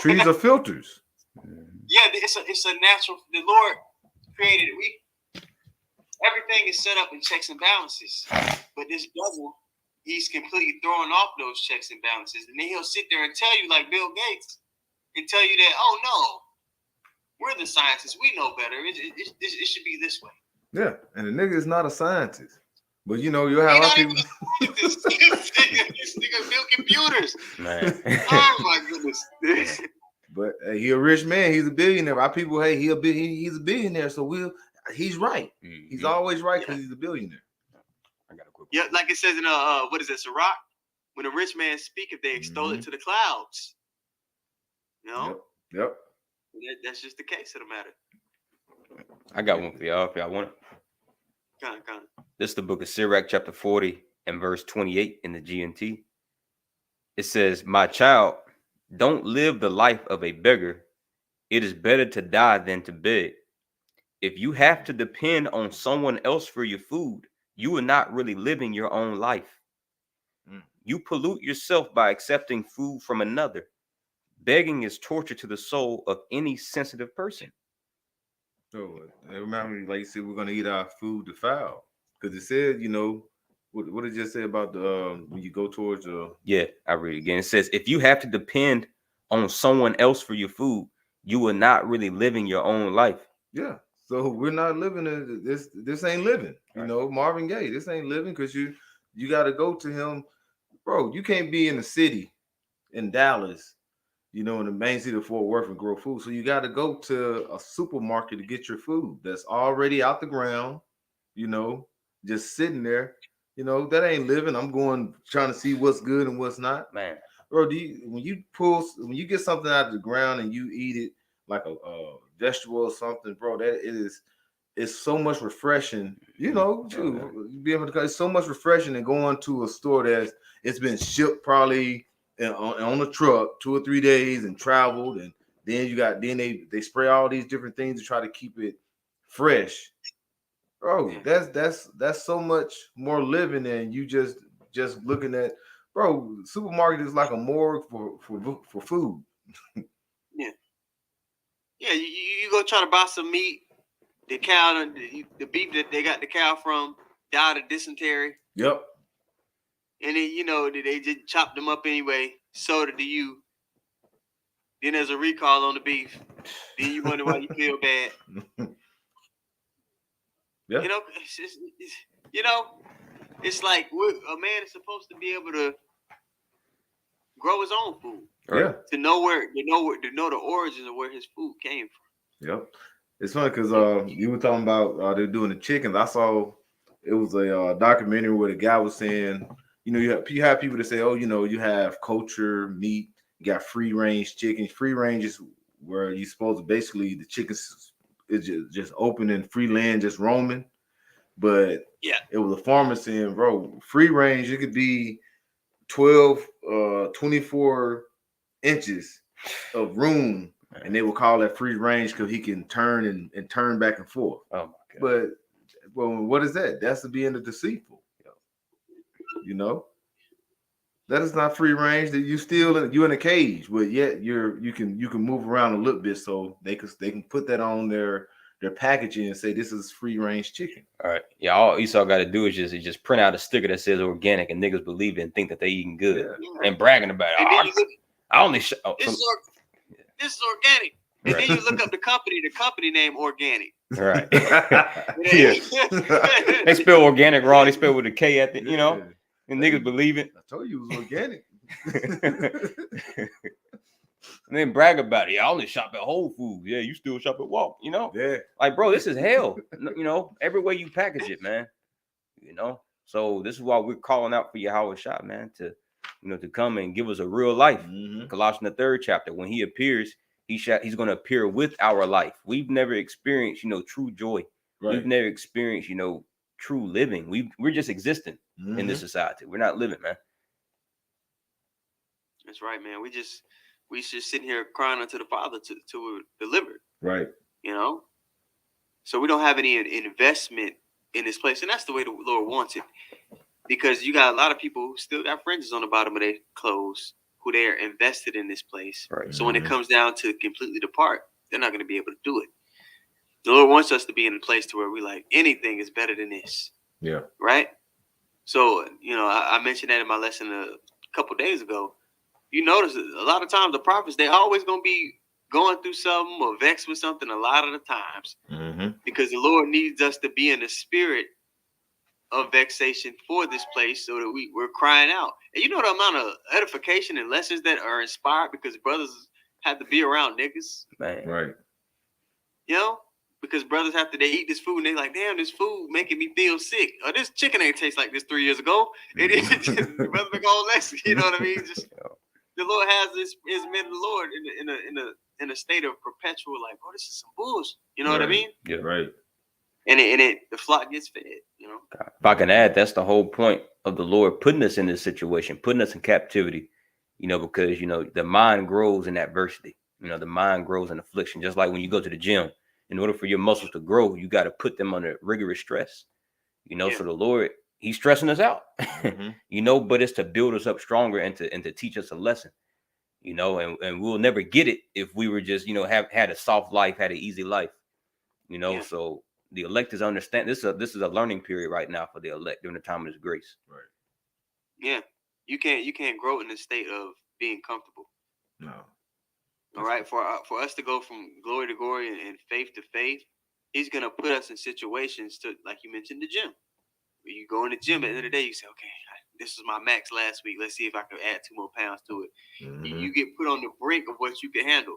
[SPEAKER 2] Trees are filters.
[SPEAKER 1] Yeah, it's a natural. The Lord created it. Everything is set up in checks and balances. But this devil, he's completely throwing off those checks and balances. And then he'll sit there and tell you, like Bill Gates, and tell you that, oh, no, we're the scientists. We know better. It should be this way.
[SPEAKER 2] Yeah, and the nigga is not a scientist. But, you know, you'll have our people.
[SPEAKER 1] This nigga build computers.
[SPEAKER 3] Man.
[SPEAKER 1] Oh, my goodness.
[SPEAKER 2] But he a rich man. He's a billionaire. Our people, hey, he's a billionaire. So he's right.
[SPEAKER 3] Mm-hmm.
[SPEAKER 2] He's always right because he's a billionaire.
[SPEAKER 3] I got a quick.
[SPEAKER 1] Yeah, like it says in what is it, Sirach? When a rich man speaketh, they extol it to the clouds. You know?
[SPEAKER 2] Yep.
[SPEAKER 1] That's just the case of the matter.
[SPEAKER 3] I got one for y'all if y'all want it.
[SPEAKER 1] Kind of.
[SPEAKER 3] This is the book of Sirach, chapter 40 and verse 28 in the GNT. It says, "My child, don't live the life of a beggar. It is better to die than to beg. If you have to depend on someone else for your food, you are not really living your own life. You pollute yourself by accepting food from another. Begging is torture to the soul of any sensitive person."
[SPEAKER 2] So remember, like you said, we're gonna eat our food defiled because it said, you know, what did it just say about the when you go towards the
[SPEAKER 3] Yeah, I read it again. It says, if you have to depend on someone else for your food, you are not really living your own life.
[SPEAKER 2] Yeah. So we're not living in this. This ain't living. You
[SPEAKER 3] Right.
[SPEAKER 2] know, Marvin Gaye. This ain't living because you got to go to him, bro. You can't be in the city in Dallas, you know, in the main city of Fort Worth and grow food. So you got to go to a supermarket to get your food that's already out the ground, you know, just sitting there. You know, that ain't living. I'm going trying to see what's good and what's not.
[SPEAKER 3] Man,
[SPEAKER 2] Bro, when you get something out of the ground and you eat it like a vegetable or something, bro, it's so much refreshing. You know, you be able to. It's so much refreshing than going to a store it's been shipped probably on a truck 2 or 3 days and traveled, and then they spray all these different things to try to keep it fresh. Bro, that's so much more living than you just looking at. Bro, supermarket is like a morgue for food.
[SPEAKER 1] Yeah, you go try to buy some meat. The cow, the beef that they got the cow from died of dysentery.
[SPEAKER 2] Yep.
[SPEAKER 1] And then, you know, they just chopped them up anyway, sold it to you. Then there's a recall on the beef. Then you wonder why you feel bad.
[SPEAKER 2] Yeah.
[SPEAKER 1] You know, it's like a man is supposed to be able to grow his own food.
[SPEAKER 2] Yeah.
[SPEAKER 1] To know the origins of where his food came from.
[SPEAKER 2] Yep. It's funny because you were talking about they're doing the chickens. I saw it was a documentary where the guy was saying, you know, you have people that say, oh, you know, you have culture meat, you got free range chickens. Free range is where you're supposed to basically the chickens is just open in free land, just roaming. But
[SPEAKER 1] yeah,
[SPEAKER 2] it was a farmer saying, bro, free range, it could be 12, 24 inches of room. And they will call that free range because he can turn and turn back and forth.
[SPEAKER 3] oh my God.
[SPEAKER 2] But what is that? That's to be in the deceitful. You know, that is not free range. That you're in a cage, but yet you can move around a little bit, so they can put that on their packaging and say this is free range chicken.
[SPEAKER 3] All right, yeah. All Esau got to do is just print out a sticker that says organic, and niggas believe it and think that they eating good and bragging about it. I only
[SPEAKER 1] this is organic. And then you look up the company name organic.
[SPEAKER 3] Right. Yeah. They spell organic wrong. They spell with a K at the, you know, and niggas believe it.
[SPEAKER 2] I told you it was organic.
[SPEAKER 3] And then brag about it. I only shop at Whole Foods. Yeah, you still shop at Walmart, you know?
[SPEAKER 2] Yeah.
[SPEAKER 3] Like, bro, this is hell. You know, every way you package it, man. You know? So this is why we're calling out for Yahweh Shah, man, to come and give us a real life.
[SPEAKER 2] Mm-hmm.
[SPEAKER 3] Colossians the 3rd chapter. When he appears, he's going to appear with our life. We've never experienced, true joy. Right. We've never experienced, true living. We're just existing in this society. We're not living, man.
[SPEAKER 1] That's right, man. We just sitting here crying unto the Father to deliver.
[SPEAKER 2] Right.
[SPEAKER 1] So we don't have any investment in this place, and that's the way the Lord wants it. Because you got a lot of people who still got fringes on the bottom of their clothes, who they are invested in this place.
[SPEAKER 3] Right.
[SPEAKER 1] So when it comes down to completely depart, they're not going to be able to do it. The Lord wants us to be in a place to where we like anything is better than this.
[SPEAKER 2] Yeah.
[SPEAKER 1] Right? So, I mentioned that in my lesson a couple days ago. You notice a lot of times the prophets, they always going to be going through something or vexed with something a lot of the times. Because the Lord needs us to be in the spirit of vexation for this place so that we're crying out. And you know the amount of edification and lessons that are inspired because brothers have to be around niggas.
[SPEAKER 3] Man.
[SPEAKER 2] Right.
[SPEAKER 1] Because brothers after they eat this food and they like, damn, this food making me feel sick. Or this chicken ain't taste like this 3 years ago. It is brother make all less. You know what I mean? Just the Lord has his men of the Lord in a state of perpetual like, oh, this is some bullshit. You know what I mean?
[SPEAKER 3] Yeah.
[SPEAKER 2] Right.
[SPEAKER 1] And the flock gets fed.
[SPEAKER 3] If I can add, that's the whole point of the Lord putting us in this situation, putting us in captivity. Because the mind grows in adversity. The mind grows in affliction. Just like when you go to the gym, in order for your muscles to grow, you got to put them under rigorous stress. So the Lord, he's stressing us out. But it's to build us up stronger and to teach us a lesson. And we'll never get it if we were just have had a soft life, had an easy life. So the elect is understand this is a learning period right now for the elect during the time of his grace.
[SPEAKER 2] Right.
[SPEAKER 1] Yeah. You can't grow in the state of being comfortable.
[SPEAKER 2] No.
[SPEAKER 1] All right. For us to go from glory to glory and faith to faith, he's gonna put us in situations to, like you mentioned, the gym. When you go in the gym at the end of the day, you say, okay, this was my max last week. Let's see if I can add 2 more pounds to it. You get put on the brink of what you can handle.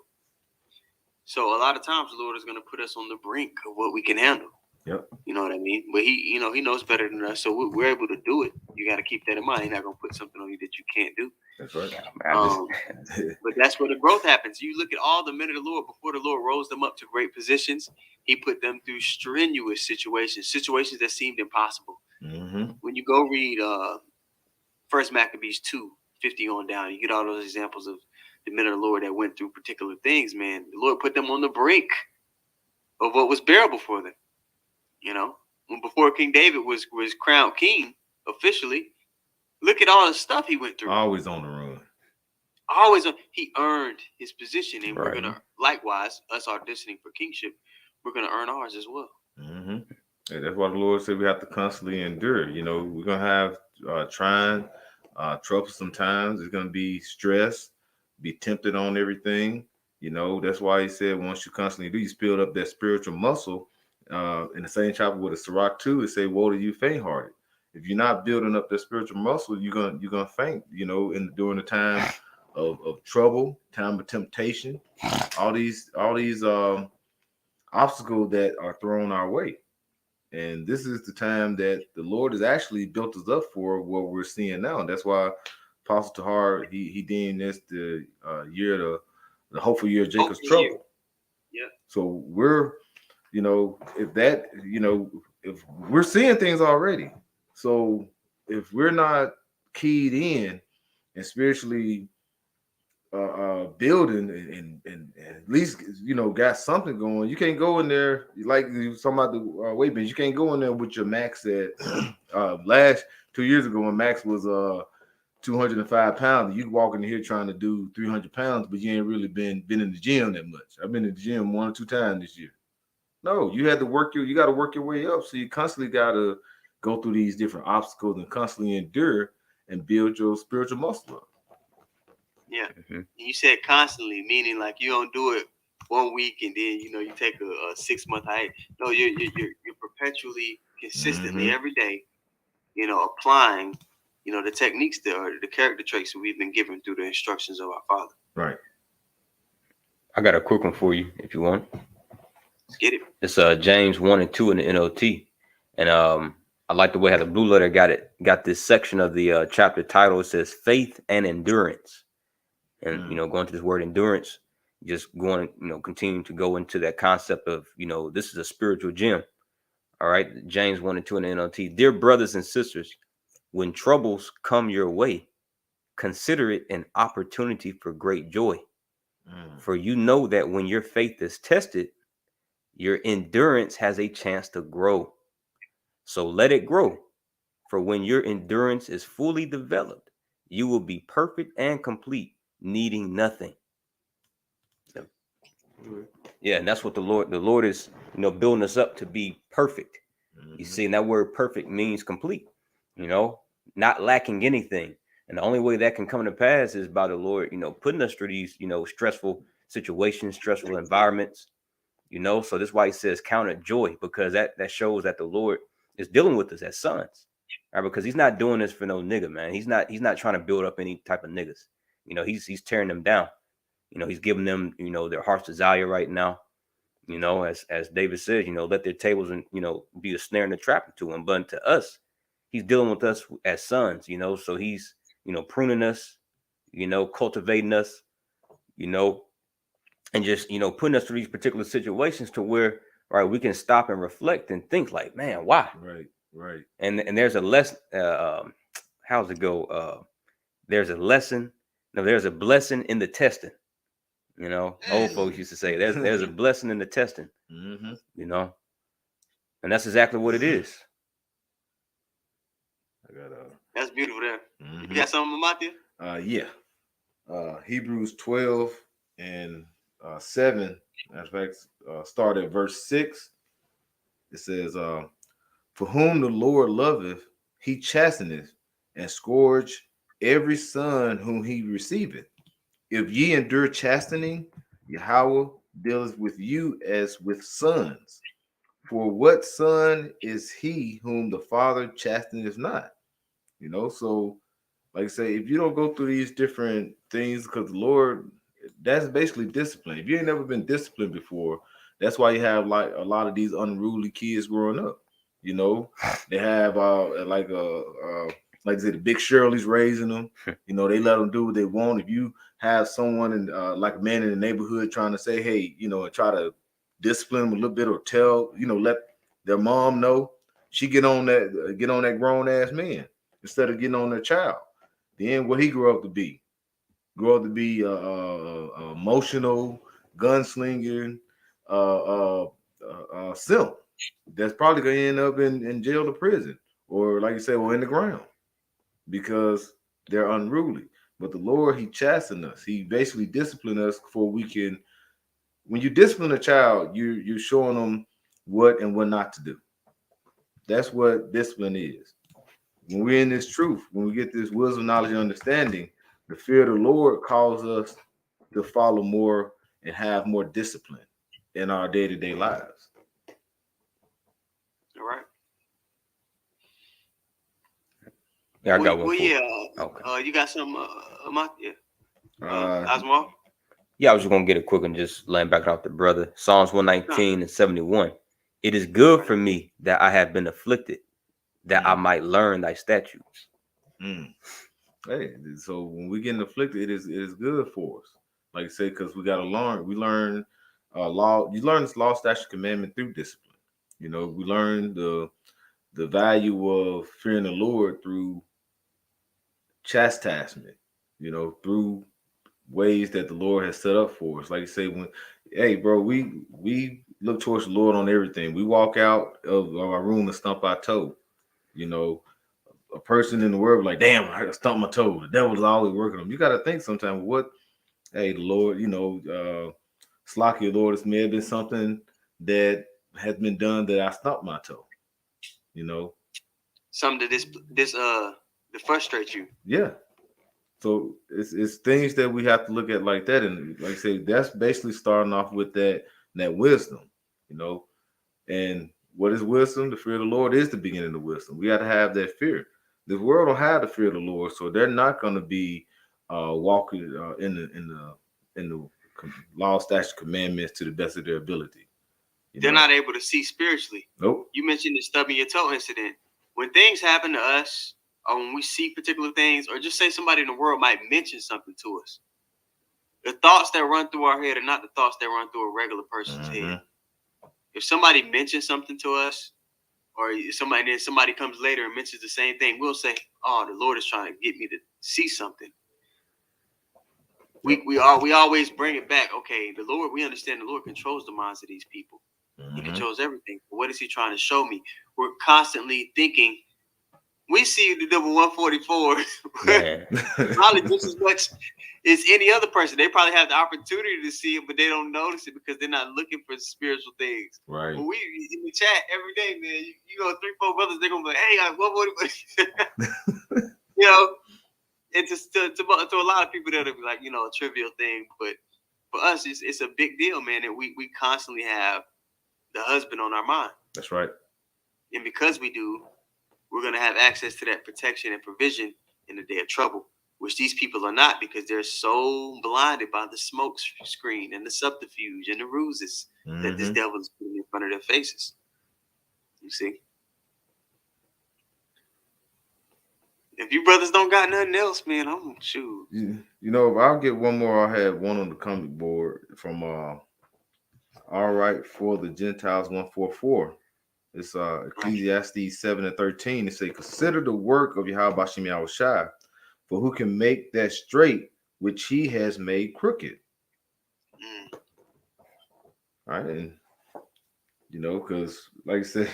[SPEAKER 1] So a lot of times the Lord is going to put us on the brink of what we can handle.
[SPEAKER 2] Yep.
[SPEAKER 1] You know what I mean? But he knows better than us. So we're able to do it. You got to keep that in mind. He's not going to put something on you that you can't do.
[SPEAKER 2] That's right.
[SPEAKER 1] But that's where the growth happens. You look at all the men of the Lord before the Lord rose them up to great positions. He put them through strenuous situations that seemed impossible. When you go read First Maccabees 2:50 on down, you get all those examples of the men of the Lord that went through particular things, man. The Lord put them on the brink of what was bearable for them. When before King David was crowned king officially, look at all the stuff he went through.
[SPEAKER 2] Always on the run.
[SPEAKER 1] He earned his position, and we're gonna likewise us auditioning for kingship. We're gonna earn ours as well.
[SPEAKER 2] Yeah, that's why the Lord said we have to constantly endure. We're gonna have trying, troublesome times. It's gonna be stress, be tempted on everything. That's why he said once you constantly do, you build up that spiritual muscle. In the same chapter with the Sirach 2, it say, "Woe to you, faint-hearted." If you're not building up that spiritual muscle, you're gonna faint. During the time of trouble, time of temptation, all these obstacles that are thrown our way. And this is the time that the Lord has actually built us up for what we're seeing now. And that's why Apostle Tahar, he deemed this the year, the hopeful year of Jacob's trouble.
[SPEAKER 1] Yeah.
[SPEAKER 2] So we're, if we're seeing things already. So if we're not keyed in and spiritually building and at least got something going, you can't go in there like you was talking about the weight bench. You can't go in there with your max at last 2 years ago when max was 205 pounds. You walk in here trying to do 300 pounds, but you ain't really been in the gym that much. I've been in the gym 1 or 2 times this year. No, you had to you got to work your way up. So you constantly got to go through these different obstacles and constantly endure and build your spiritual muscle up.
[SPEAKER 1] Yeah. You said constantly, meaning like you don't do it 1 week and then you take a 6-month hiatus. No, you're perpetually, consistently every day, applying, the techniques or the character traits that we've been given through the instructions of our Father.
[SPEAKER 2] Right.
[SPEAKER 3] I got a quick one for you if you want.
[SPEAKER 1] Let's get it.
[SPEAKER 3] It's James 1 and 2 in the NOT, and I like the way how the blue letter got this section of the chapter title. It says faith and endurance. And going to this word endurance, just going, continuing to go into that concept of, this is a spiritual gym. All right. James 1 and 2 in the NLT. Dear brothers and sisters, when troubles come your way, consider it an opportunity for great joy. For you know that when your faith is tested, your endurance has a chance to grow. So let it grow. For when your endurance is fully developed, you will be perfect and complete, needing nothing. Yeah, and that's what the Lord is, building us up to be perfect. You see, and that word perfect means complete, not lacking anything. And the only way that can come to pass is by the Lord, putting us through these, stressful situations, stressful environments, So that's why he says count it joy, because that shows that the Lord is dealing with us as sons, right? Because he's not doing this for no nigga, man. He's not trying to build up any type of niggas. He's tearing them down. He's giving them, their heart's desire right now. As David says, let their tables and be a snare and a trap to him. But to us, he's dealing with us as sons, So he's, pruning us, cultivating us, and just, putting us through these particular situations to where, right, we can stop and reflect and think like, man, why?
[SPEAKER 2] Right.
[SPEAKER 3] And there's a lesson. How's it go? There's a lesson. No, there's a blessing in the testing. Old folks used to say there's a blessing in the testing. And that's exactly what it is.
[SPEAKER 1] That's beautiful there. You got something, Matthew?
[SPEAKER 2] Yeah. Hebrews 12 and 7. Matter of fact, start at verse 6. It says, for whom the Lord loveth, he chasteneth, and scourge every son whom he receiveth. If ye endure chastening, Yahweh dealeth with you as with sons. For what son is he whom the Father chasteneth not? So like I say, if you don't go through these different things, because the Lord, that's basically discipline. If you ain't never been disciplined before, that's why you have like a lot of these unruly kids growing up. They have like I said, the big Shirley's raising them. They let them do what they want. If you have someone in like a man in the neighborhood trying to say, hey, and try to discipline them a little bit or tell, let their mom know, she get on that grown ass man instead of getting on their child. Then what he grew up to be? Emotional, gunslinging, simp. That's probably gonna end up in jail or prison, or like you said, or in the ground, because they're unruly. But the Lord, he chastened us. He basically disciplined us for we can. When you discipline a child, you're showing them what and what not to do. That's what discipline is. When we're in this truth, when we get this wisdom, knowledge, and understanding, the fear of the Lord calls us to follow more and have more discipline in our day-to-day lives.
[SPEAKER 1] All right.
[SPEAKER 3] Yeah, I got one.
[SPEAKER 1] Okay. You got some, Matthew? Oswald?
[SPEAKER 3] Yeah, I was just gonna get it quick and just laying back off the brother. Psalms 119 and 71. It is good for me that I have been afflicted, that I might learn thy statutes.
[SPEAKER 2] Hey, so when we get afflicted, it is good for us. Like I say, because we gotta learn. We learn law. You learn this law, statute, commandment through discipline. We learn the value of fearing the Lord through chastisement. Through ways that the Lord has set up for us. Like you say, hey, bro, we look towards the Lord on everything. We walk out of our room and stump our toe. A person in the world like, damn, I stumped my toe. The devil's always working on them. You got to think sometimes, hey, the Lord, Slocky, Lord, this may have been something that has been done that I stumped my toe.
[SPEAKER 1] Something that frustrates you.
[SPEAKER 2] Yeah. So it's things that we have to look at like that. And like I say, that's basically starting off with that wisdom, and what is wisdom? The fear of the Lord is the beginning of wisdom. We got to have that fear. This world don't have the fear of the Lord, so they're not going to be walking in the law, statute, commandments to the best of their ability.
[SPEAKER 1] They're not able to see spiritually.
[SPEAKER 2] Nope.
[SPEAKER 1] You mentioned the stubbing your toe incident. When things happen to us, or when we see particular things, or just say somebody in the world might mention something to us, the thoughts that run through our head are not the thoughts that run through a regular person's head. If somebody mentions something to us, or somebody comes later and mentions the same thing, we'll say, "Oh, the Lord is trying to get me to see something." We always bring it back. Okay, the Lord. We understand the Lord controls the minds of these people. He controls everything. But what is He trying to show me? We're constantly thinking we see the number 144
[SPEAKER 3] Man.
[SPEAKER 1] probably just as much as any other person. They probably have the opportunity to see it, but they don't notice it because they're not looking for spiritual things.
[SPEAKER 2] Right.
[SPEAKER 1] But we in the chat every day, man. You go 3-4 brothers, they're gonna be like, "Hey, I'm 144." You know, it's just to a lot of people that'll be like, you know, a trivial thing, but for us, it's a big deal, man. And we constantly have the husband on our mind.
[SPEAKER 2] That's right.
[SPEAKER 1] And because we do, we're going to have access to that protection and provision in the day of trouble, which these people are not because they're so blinded by the smoke screen and the subterfuge and the ruses that this devil is putting in front of their faces. You see? If you brothers don't got nothing else, man, I'm shoot.
[SPEAKER 2] You know, I'll get one more. I had one on the comic board from All Right for the Gentiles 144. It's Ecclesiastes 7:13. It say, "Consider the work of Yahweh Bashim Yahushai, for who can make that straight which he has made crooked." All right, and you know, because like I said,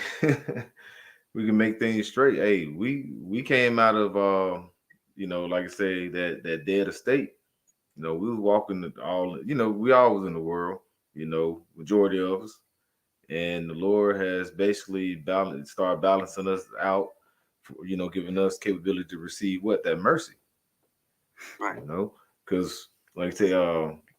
[SPEAKER 2] we can make things straight. Hey, we came out of you know, like I say, that dead estate. You know, we was walking all. You know, we all was in the world. You know, majority of us. And the Lord has basically started balancing us out, you know, giving us capability to receive that mercy,
[SPEAKER 1] Right?
[SPEAKER 2] You know, because like I say,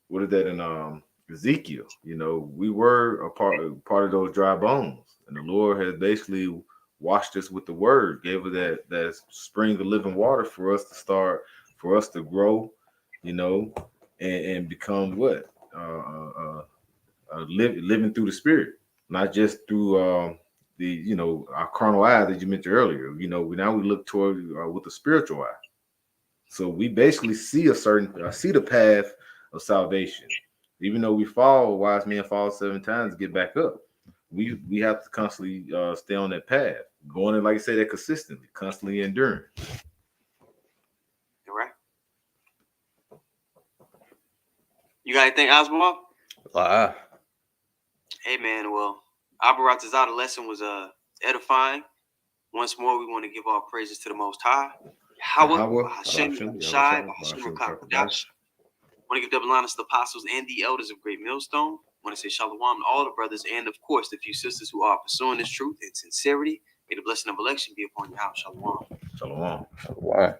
[SPEAKER 2] what is that in Ezekiel? You know, we were a part of those dry bones, and the Lord has basically washed us with the Word, gave us that spring of living water for us to grow, you know, and become living through the Spirit. Not just through the, you know, our carnal eye that you mentioned earlier. You know, now we look toward with the spiritual eye. So we basically see the path of salvation. Even though we fall, wise men fall 7 times to get back up. We have to constantly stay on that path, going in, like I say, that consistently, constantly enduring.
[SPEAKER 1] All right. You got anything, Oswald? Hey, man, well, Abaratazada lesson was edifying. Once more, we want to give all praises to the Most High. Yahweh, Hashem, Shai, Hashem, Rakadash. Want to give double honors to the apostles and the elders of Great Millstone. Want to say shalom to all the brothers and, of course, the few sisters who are pursuing this truth and sincerity. May the blessing of election be upon your house. Shalom.
[SPEAKER 2] Shalom.
[SPEAKER 3] Shalom.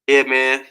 [SPEAKER 1] Yeah, man.